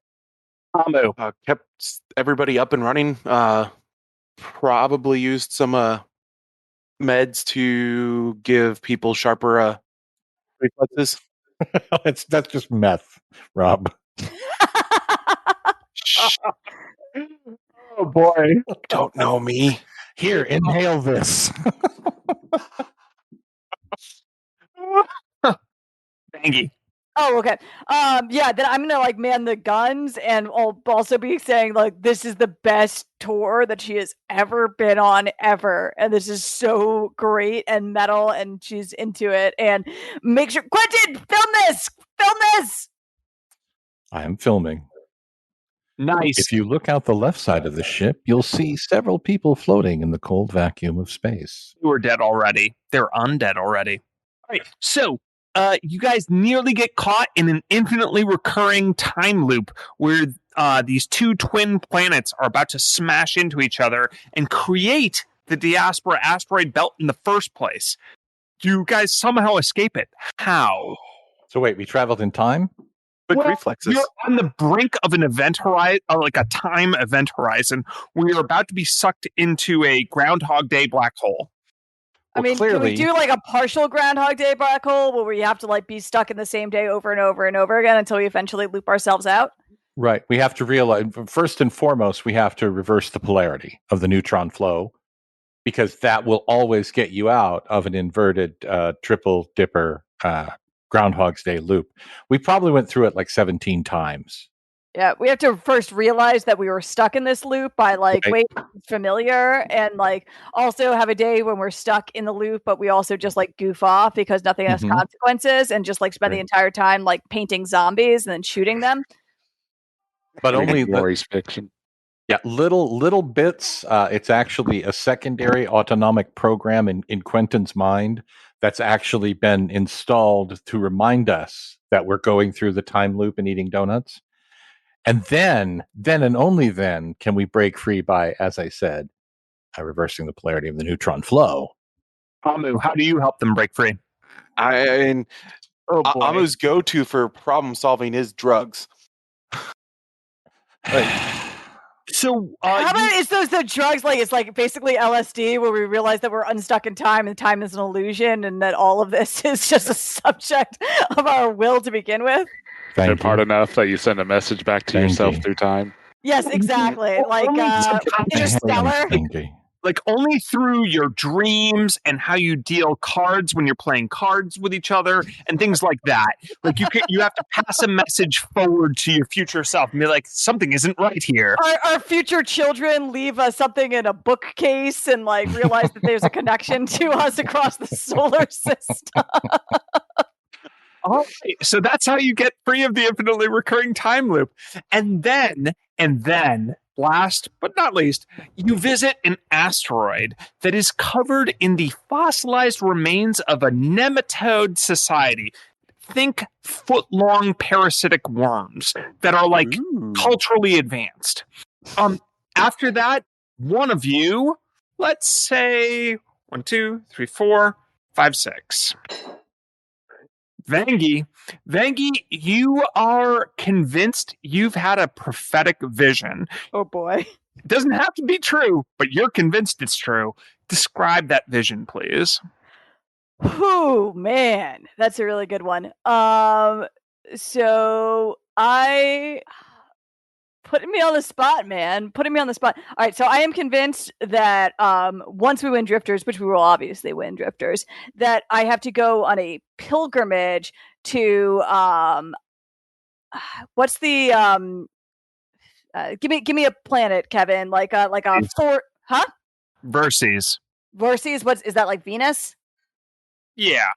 Kept everybody up and running. Probably used some meds to give people sharper reflexes. That's just meth, Rob. Oh boy. Don't know me. Here, inhale this. Bangy. Oh, okay. Yeah, then I'm gonna man the guns, and I'll also be saying this is the best tour that she has ever been on ever, and this is so great and metal, and she's into it. And make sure, Quentin, film this. I am filming. Nice. If you look out the left side of the ship, you'll see several people floating in the cold vacuum of space. Who are dead already. They're undead already. All right, so you guys nearly get caught in an infinitely recurring time loop where these two twin planets are about to smash into each other and create the Diaspora asteroid belt in the first place. You guys somehow escape it. How? So wait, we traveled in time? Quick reflexes. You're on the brink of an event horizon, like a time event horizon, where you're about to be sucked into a Groundhog Day black hole. Well, clearly, can we do a partial Groundhog Day black hole where we have to be stuck in the same day over and over and over again until we eventually loop ourselves out? Right. We have to realize, first and foremost, we have to reverse the polarity of the neutron flow, because that will always get you out of an inverted triple dipper Groundhog's Day loop. We probably went through it 17 times. Yeah, we have to first realize that we were stuck in this loop by Right. wait, familiar, and also have a day when we're stuck in the loop, but we also just goof off because nothing has consequences, and just spend the entire time painting zombies and then shooting them. But only Glory's fiction. Yeah, little bits. It's actually a secondary autonomic program in Quentin's mind that's actually been installed to remind us that we're going through the time loop and eating donuts. And then and only then can we break free by, as I said, reversing the polarity of the neutron flow. Amu, how do you help them break free? Amu's go-to for problem solving is drugs. So how about it's the drugs it's basically LSD, where we realize that we're unstuck in time and time is an illusion, and that all of this is just a subject of our will to begin with. They're part enough that you send a message back to yourself through time. Yes, exactly. Interstellar. Only through your dreams and how you deal cards when you're playing cards with each other and things like that. You have to pass a message forward to your future self and be like, something isn't right here. Our future children leave us something in a bookcase and realize that there's a connection to us across the solar system. All right, so that's how you get free of the infinitely recurring time loop. And then, last but not least, you visit an asteroid that is covered in the fossilized remains of a nematode society. Think foot-long parasitic worms that are culturally advanced. After that, one of you, let's say 1, 2, 3, 4, 5, 6. Vangi, you are convinced you've had a prophetic vision. Oh boy. It doesn't have to be true, but you're convinced it's true. Describe that vision, please. Oh man, that's a really good one. So putting me on the spot, man. Putting me on the spot. All right, so I am convinced that once we win Drifters, which we will obviously win Drifters, that I have to go on a pilgrimage to what's the give me a planet, Kevin, like a Thor, Verses. What is that, Venus? Yeah.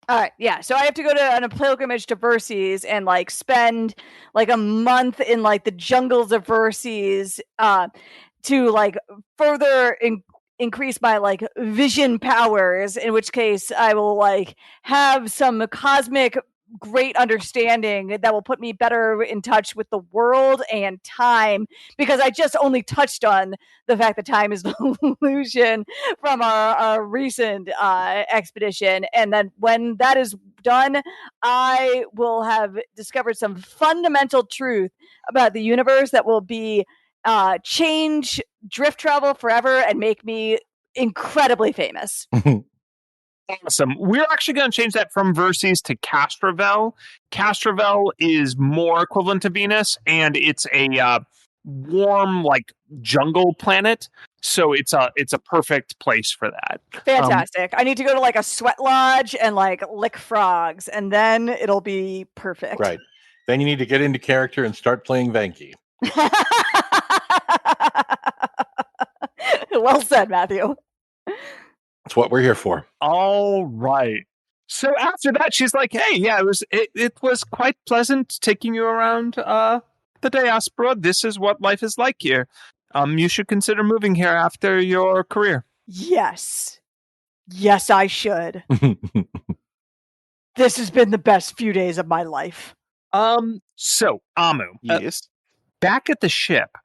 All right, yeah. So I have to go on a pilgrimage to Verces and like spend like a month in like the jungles of Verces to like further increase my like vision powers. In which case, I will like have some cosmic great understanding that will put me better in touch with the world and time, because I just only touched on the fact that time is an illusion from our recent expedition. And then when that is done, I will have discovered some fundamental truth about the universe that will be change drift travel forever and make me incredibly famous. Awesome. We're actually going to change that from Verces to Castrovel. Castrovel is more equivalent to Venus, and it's a warm, like jungle planet. So it's a perfect place for that. Fantastic. I need to go to like a sweat lodge and like lick frogs, and then it'll be perfect. Right. Then you need to get into character and start playing Vanky. Well said, Matthew. That's what we're here for. All right. So after that, she's like, "Hey, yeah, it was quite pleasant taking you around the diaspora. This is what life is like here. You should consider moving here after your career." Yes, I should. This has been the best few days of my life. So Amu, Yes. back at the ship,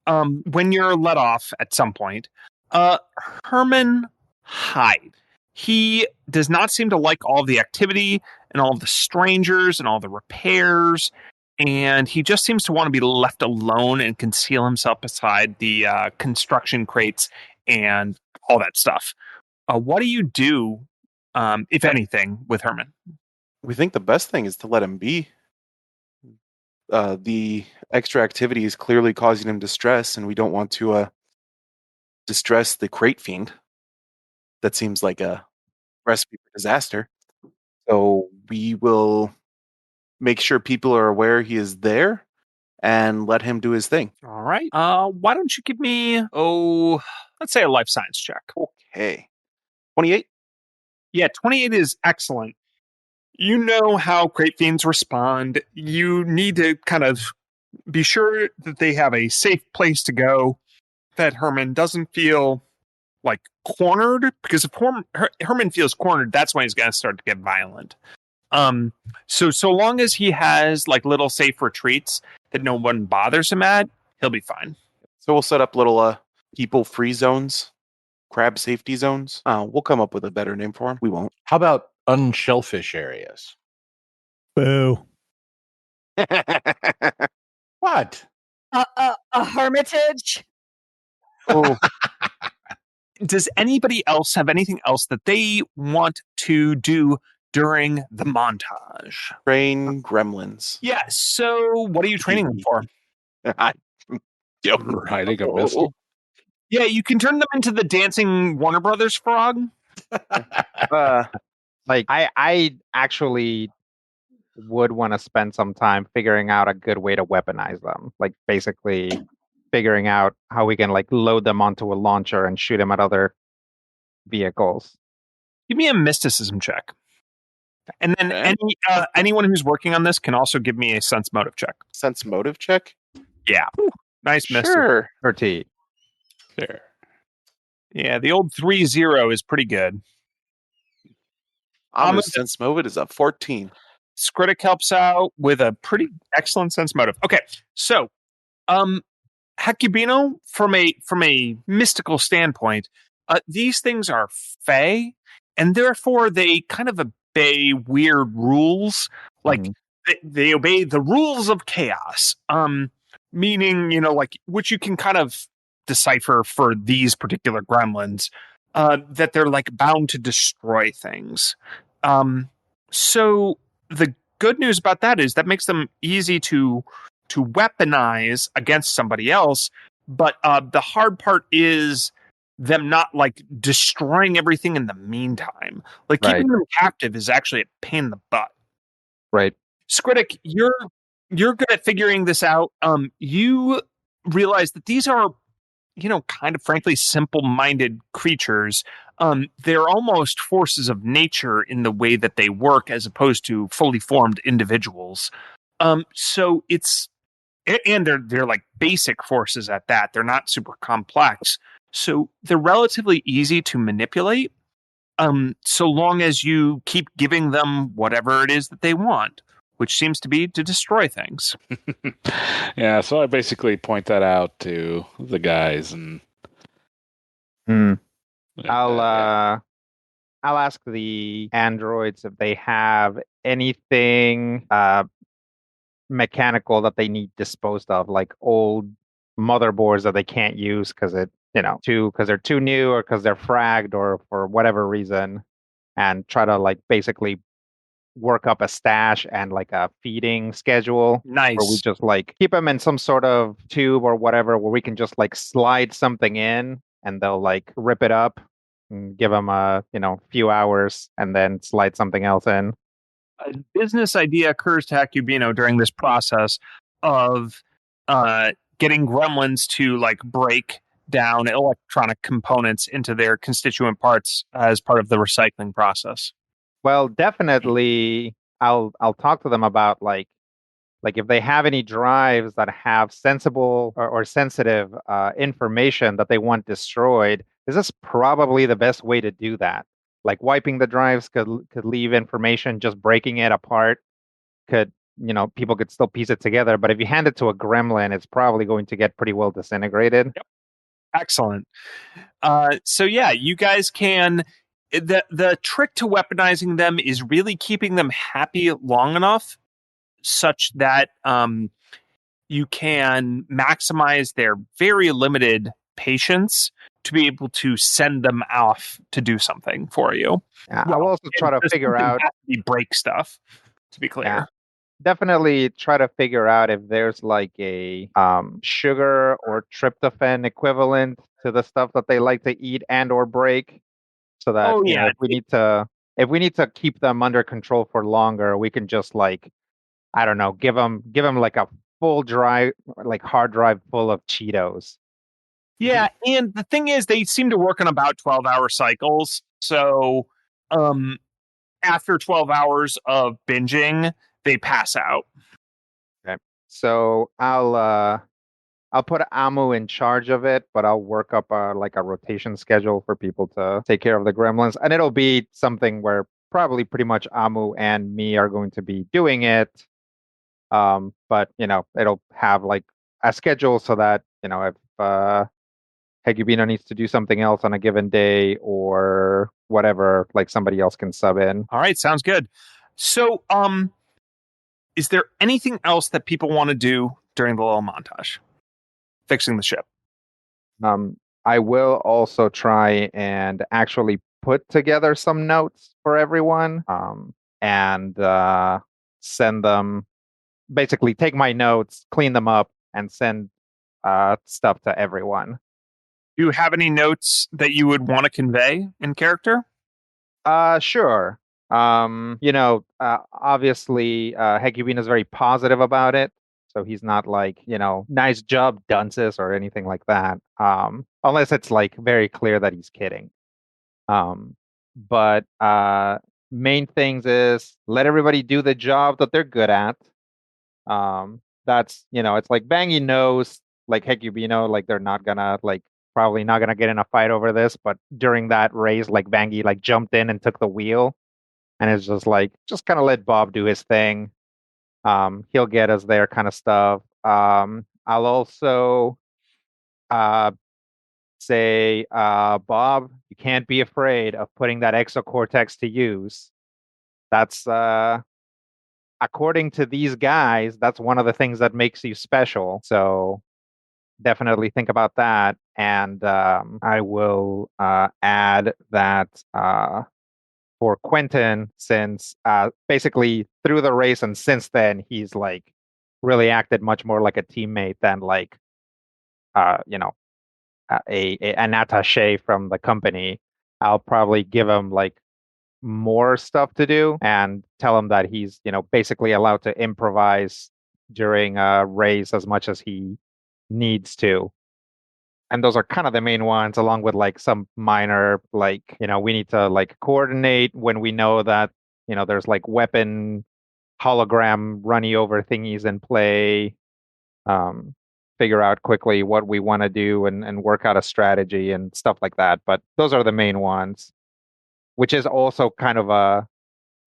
when you're let off at some point, Herman Hyde. He does not seem to like all the activity and all the strangers and all the repairs, and he just seems to want to be left alone and conceal himself beside the construction crates and all that stuff. What do you do, if anything, with Herman? We think the best thing is to let him be. The extra activity is clearly causing him distress, and we don't want to distress the crate fiend. That seems like a recipe for disaster. So we will make sure people are aware he is there and let him do his thing. All right. Why don't you give me, let's say a life science check. Okay. 28? Yeah, 28 is excellent. You know how crate fiends respond. You need to kind of be sure that they have a safe place to go, that Herman doesn't feel like cornered, because if Herman feels cornered, that's when he's going to start to get violent. So long as he has like little safe retreats that no one bothers him at, he'll be fine. So we'll set up little people free zones, crab safety zones. We'll come up with a better name for them. We won't. How about unshellfish areas? Boo. What? A hermitage? Oh. Does anybody else have anything else that they want to do during the montage? Train gremlins. Yeah, so what are you training them for? Riding a missile. Yeah, you can turn them into the dancing Warner Brothers frog. Like I actually would want to spend some time figuring out a good way to weaponize them. Like basically figuring out how we can like load them onto a launcher and shoot them at other vehicles. Give me a mysticism check. And then anyone who's working on this can also give me a sense motive check. Sense motive check? Yeah. Nice mysticism. Sure. 30. There. Yeah, the old 3-0 is pretty good. Amu's sense motive is a 14. Skritic helps out with a pretty excellent sense motive. Okay, so Hecubino, from a mystical standpoint, these things are fey, and therefore they kind of obey weird rules. Like they obey the rules of chaos. Meaning, like which you can kind of decipher for these particular gremlins, that they're like bound to destroy things. So the good news about that is that makes them easy to weaponize against somebody else. But the hard part is them not like destroying everything in the meantime. Like keeping them captive is actually a pain in the butt. Right. Skritic, you're good at figuring this out. You realize that these are kind of frankly simple-minded creatures. They're almost forces of nature in the way that they work as opposed to fully formed individuals. So it's, and they're like basic forces at that. They're not super complex. So they're relatively easy to manipulate. So long as you keep giving them whatever it is that they want, which seems to be to destroy things. Yeah, so I basically point that out to the guys, and I'll ask the androids if they have anything mechanical that they need disposed of, like old motherboards that they can't use because because they're too new or because they're fragged or for whatever reason, and try to like basically work up a stash and like a feeding schedule Nice. where we just like keep them in some sort of tube or whatever where we can just like slide something in and they'll like rip it up and give them a few hours and then slide something else in. A business idea occurs to Hecubino during this process of getting gremlins to like break down electronic components into their constituent parts as part of the recycling process. Well, definitely I'll talk to them about like if they have any drives that have sensible or sensitive information that they want destroyed. This is probably the best way to do that. Like wiping the drives could leave information, just breaking it apart could, people could still piece it together. But if you hand it to a gremlin, it's probably going to get pretty well disintegrated. Yep. Excellent. So yeah, you guys can. The trick to weaponizing them is really keeping them happy long enough such that you can maximize their very limited patience to be able to send them off to do something for you. Yeah, I'll also try to figure out break stuff, to be clear. Yeah, definitely try to figure out if there's like a sugar or tryptophan equivalent to the stuff that they like to eat and or break, so that if we need to keep them under control for longer, we can just like, I don't know, give them like a full drive, like hard drive full of Cheetos. Yeah, and the thing is, they seem to work on about 12-hour cycles. So after 12 hours of binging, they pass out. Okay. So I'll put Amu in charge of it, but I'll work up like a rotation schedule for people to take care of the gremlins. And it'll be something where probably pretty much Amu and me are going to be doing it. But it'll have like a schedule so that, if Hecubino needs to do something else on a given day or whatever, like somebody else can sub in. All right, sounds good. So, is there anything else that people want to do during the little montage? Fixing the ship. I will also try and actually put together some notes for everyone, and send them. Basically, take my notes, clean them up, and send stuff to everyone. Do you have any notes that you would want to convey in character? Sure. Obviously, Hecubino is very positive about it. So he's not like, nice job, dunces, or anything like that. Unless it's like very clear that he's kidding. But main things is let everybody do the job that they're good at. That's, it's like Bangy knows, like Hecubino, like they're not gonna probably not gonna get in a fight over this. But during that race, like Bangy like jumped in and took the wheel, and it's just kind of let Bob do his thing. He'll get us there, kind of stuff. I'll also say, Bob, you can't be afraid of putting that exocortex to use. That's according to these guys, that's one of the things that makes you special. So definitely think about that. And I will add that for Quentin, since basically through the race and since then, he's like really acted much more like a teammate than like, an attaché from the company. I'll probably give him like more stuff to do and tell him that he's, basically allowed to improvise during a race as much as he needs to. And those are kind of the main ones, along with like some minor, like, we need to like coordinate when we know that, there's like weapon hologram runny over thingies in play. Figure out quickly what we want to do and work out a strategy and stuff like that. But those are the main ones, which is also kind of a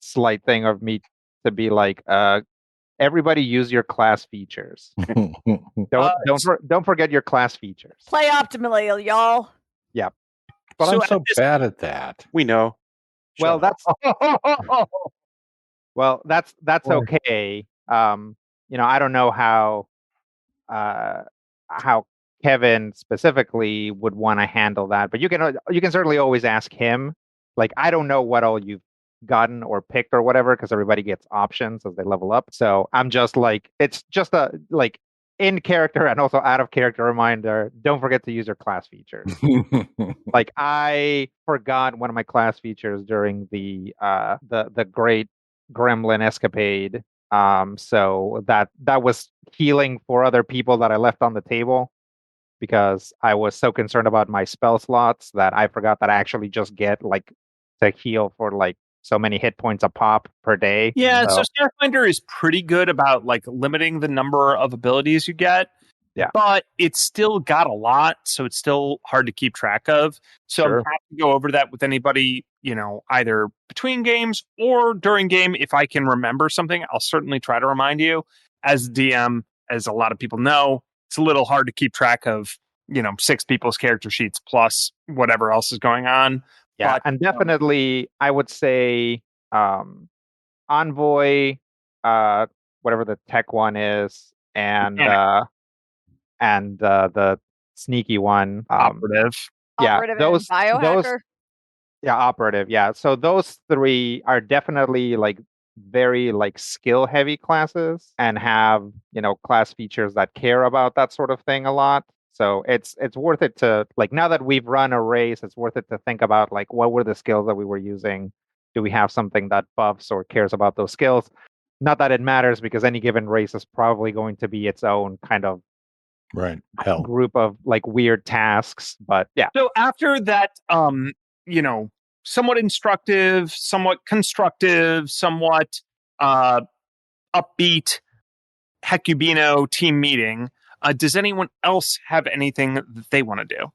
slight thing of me to be like, everybody use your class features. Don't forget your class features. Play optimally, y'all. Yeah. But I'm so bad at that. We know. Well, that's okay. I don't know how Kevin specifically would want to handle that, but you can certainly always ask him. Like, I don't know what all you've gotten or picked or whatever, because everybody gets options as they level up. So I'm just like, it's just a like in character and also out of character reminder. Don't forget to use your class features. Like, I forgot one of my class features during the great gremlin escapade. So that was healing for other people that I left on the table, because I was so concerned about my spell slots that I forgot that I actually just get like to heal for like so many hit points a pop per day. Yeah, so Starfinder is pretty good about like limiting the number of abilities you get. Yeah. But it's still got a lot, so it's still hard to keep track of. So Sure. I'm happy to go over that with anybody, either between games or during game. If I can remember something, I'll certainly try to remind you. As DM, as a lot of people know, it's a little hard to keep track of, 6 people's character sheets plus whatever else is going on. Yeah, But, and definitely I would say Envoy, whatever the tech one is, and the sneaky one, operative. Yeah, Operative those biohacker. Yeah, operative. Yeah, so those 3 are definitely like very like skill heavy classes and have class features that care about that sort of thing a lot. So it's worth it to, like, now that we've run a race, it's worth it to think about like, what were the skills that we were using? Do we have something that buffs or cares about those skills? Not that it matters, because any given race is probably going to be its own kind of hell group of like weird tasks. But yeah. So after that, somewhat instructive, somewhat constructive, somewhat upbeat Hecubino team meeting, does anyone else have anything that they want to do?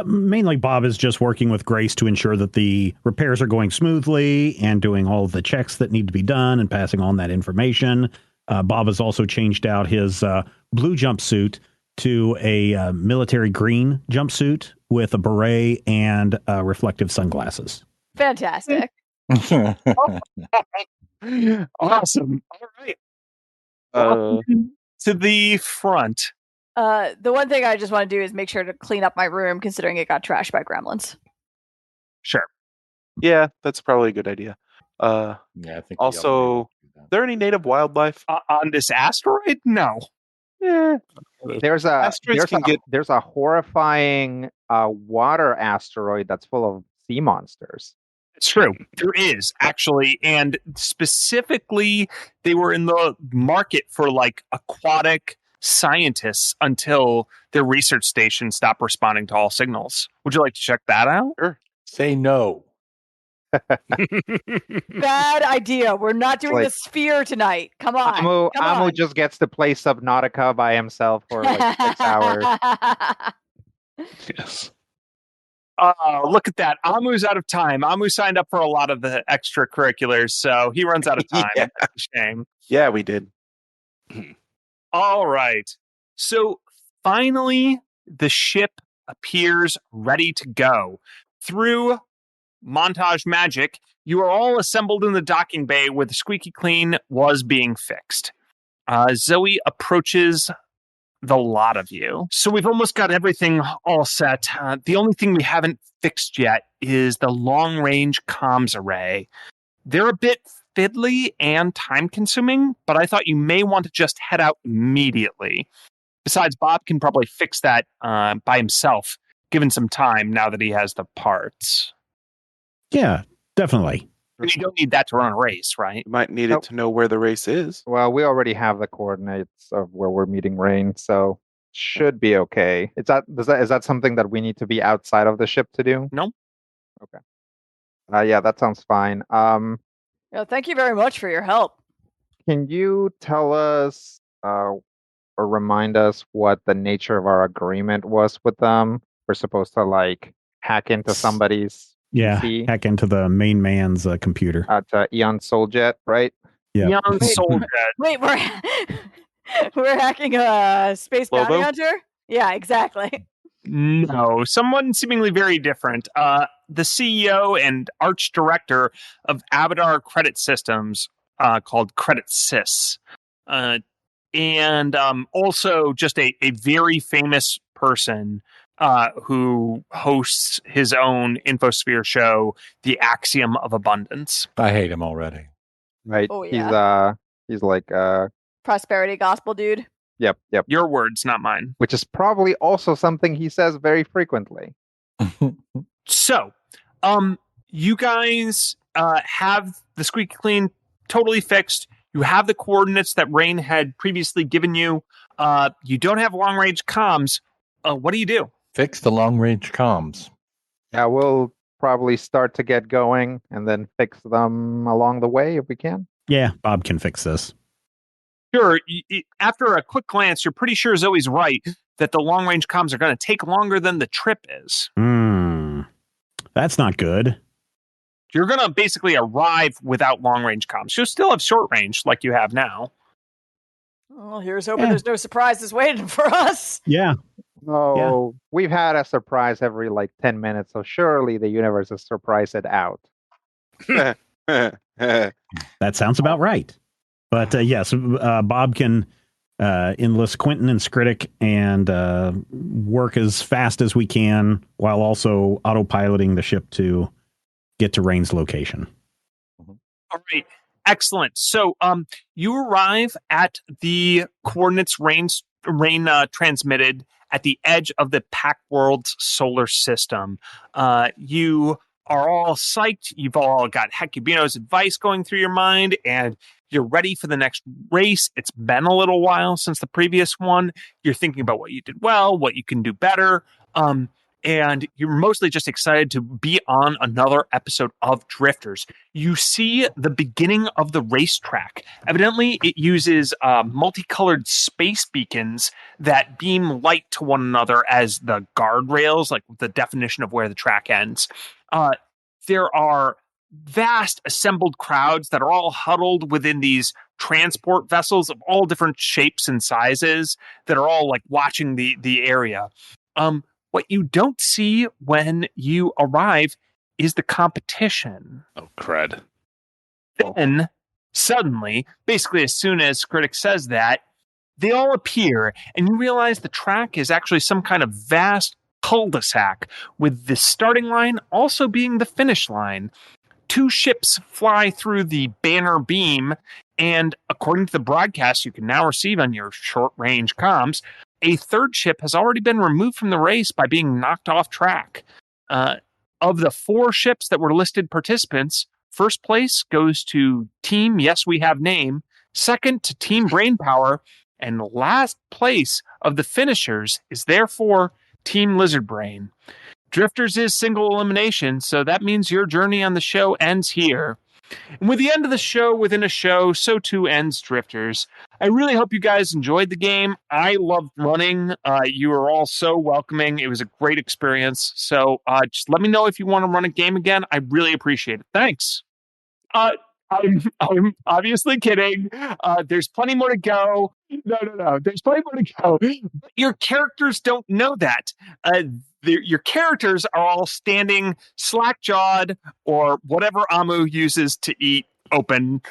Mainly Bob is just working with Grace to ensure that the repairs are going smoothly and doing all of the checks that need to be done and passing on that information. Bob has also changed out his blue jumpsuit to a military green jumpsuit with a beret and reflective sunglasses. Fantastic. Awesome. All right. To the front. The one thing I just want to do is make sure to clean up my room, considering it got trashed by gremlins. Sure. Yeah, that's probably a good idea. Yeah, I think. Also, are there any native wildlife on this asteroid? No. Yeah. There's a horrifying water asteroid that's full of sea monsters. It's true. There is, actually. And specifically, they were in the market for like aquatic scientists until their research station stopped responding to all signals. Would you like to check that out? Sure. Say no. Bad idea. We're not doing the sphere tonight. Come on. Amu just gets to play Subnautica by himself for like 6 hours. Yes. Look at that. Amu's out of time. Amu signed up for a lot of the extracurriculars, so he runs out of time. Yeah. That's a shame. Yeah, we did. All right. So finally, the ship appears ready to go. Through montage magic, you are all assembled in the docking bay where the squeaky clean was being fixed. Zoe approaches the lot of you. So we've almost got everything all set. The only thing we haven't fixed yet is the long-range comms array. They're a bit fiddly and time-consuming, but I thought you may want to just head out immediately. Besides, Bob can probably fix that by himself, given some time now that he has the parts. Yeah, definitely. And you don't need that to run a race, right? You might need it to know where the race is. Well, we already have the coordinates of where we're meeting Rain, so should be okay. Is that something that we need to be outside of the ship to do? No. Okay. Yeah, that sounds fine. Thank you very much for your help. Can you tell us or remind us what the nature of our agreement was with them? We're supposed to like hack into somebody's PC? Hack into the main man's computer. To Eon Souljet, right? Yeah. Eon Souljet. Wait, we're hacking a space bounty Lobo? hunter? Yeah, exactly. No, someone seemingly very different. The CEO and arch director of Abadar Credit Systems, called Credit Sys. And also just a very famous person who hosts his own infosphere show, The Axiom of Abundance. I hate him already. Right. Oh, yeah. He's like Prosperity gospel dude. Yep. Your words, not mine. Which is probably also something he says very frequently. So, you guys have the squeaky clean totally fixed. You have the coordinates that Rain had previously given you. You don't have long range comms. What do you do? Fix the long range comms. Yeah, we'll probably start to get going and then fix them along the way if we can. Yeah, Bob can fix this. Sure. After a quick glance, you're pretty sure Zoe's right that the long range comms are going to take longer than the trip is. That's not good. You're going to basically arrive without long range comms. You'll still have short range like you have now. Well, here's hoping there's no surprises waiting for us. Yeah. Oh, we've had a surprise every 10 minutes, so surely the universe has surprised it out. That sounds about right. But yes, Bob can enlist Quentin and Skritic and work as fast as we can while also autopiloting the ship to get to Rain's location. All right. Excellent. So you arrive at the coordinates Rain transmitted at the edge of the Pack World's solar system. You are all psyched. You've all got Hecubino's advice going through your mind, and you're ready for the next race. It's been a little while since the previous one. You're thinking about what you did well, what you can do better. And you're mostly just excited to be on another episode of Drifters. You see the beginning of the racetrack. Evidently, it uses multicolored space beacons that beam light to one another as the guardrails, like the definition of where the track ends. There are vast assembled crowds that are all huddled within these transport vessels of all different shapes and sizes that are all watching the area. What you don't see when you arrive is the competition. Oh, crud. Then, suddenly, basically as soon as Skritic says that, they all appear, and you realize the track is actually some kind of vast cul-de-sac, with the starting line also being the finish line. 2 ships fly through the banner beam, and according to the broadcast you can now receive on your short-range comms, a 3rd ship has already been removed from the race by being knocked off track. Of the 4 ships that were listed participants, first place goes to Team Yes We Have Name, second to Team Brainpower, and last place of the finishers is therefore Team Lizard Brain. Drifters is single elimination, so that means your journey on the show ends here. And with the end of the show within a show, so too ends Drifters. I really hope you guys enjoyed the game. I loved running. You were all so welcoming. It was a great experience. So just let me know if you want to run a game again. I really appreciate it. Thanks. I'm obviously kidding. There's plenty more to go. No. There's plenty more to go. But your characters don't know that. Your characters are all standing slack-jawed or whatever Amu uses to eat open,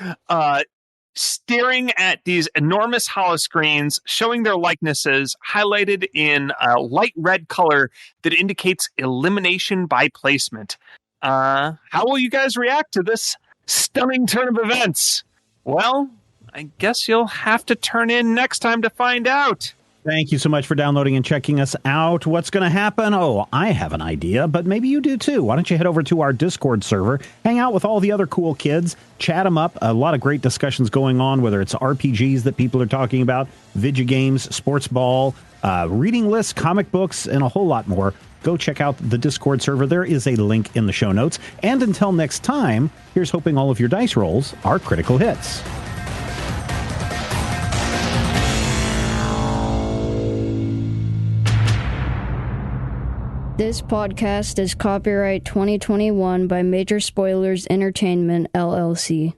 staring at these enormous holoscreens showing their likenesses highlighted in a light red color that indicates elimination by placement. How will you guys react to this stunning turn of events? Well, I guess you'll have to turn in next time to find out. Thank you so much for downloading and checking us out. What's going to happen? Oh, I have an idea, but maybe you do too. Why don't you head over to our Discord server, hang out with all the other cool kids, chat them up. A lot of great discussions going on, whether it's RPGs that people are talking about, video games, sports ball, reading lists, comic books, and a whole lot more. Go check out the Discord server. There is a link in the show notes. And until next time, here's hoping all of your dice rolls are critical hits. This podcast is copyright 2021 by Major Spoilers Entertainment, LLC.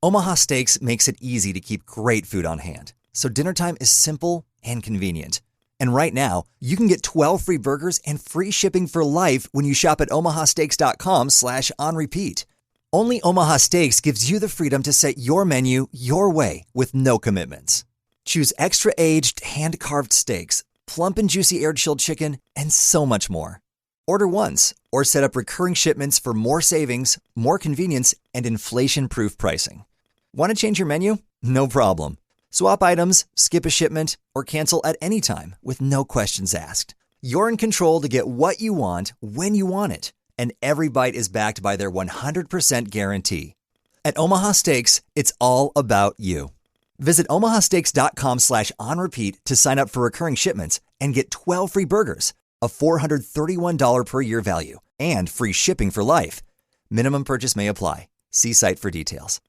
Omaha Steaks makes it easy to keep great food on hand, so dinner time is simple and convenient. And right now, you can get 12 free burgers and free shipping for life when you shop at omahasteaks.com/onrepeat. Only Omaha Steaks gives you the freedom to set your menu your way with no commitments. Choose extra-aged, hand-carved steaks, plump and juicy air-chilled chicken, and so much more. Order once or set up recurring shipments for more savings, more convenience, and inflation-proof pricing. Want to change your menu? No problem. Swap items, skip a shipment, or cancel at any time with no questions asked. You're in control to get what you want when you want it, and every bite is backed by their 100% guarantee. At Omaha Steaks, it's all about you. Visit omahasteaks.com/onrepeat to sign up for recurring shipments and get 12 free burgers, a $431 per year value, and free shipping for life. Minimum purchase may apply. See site for details.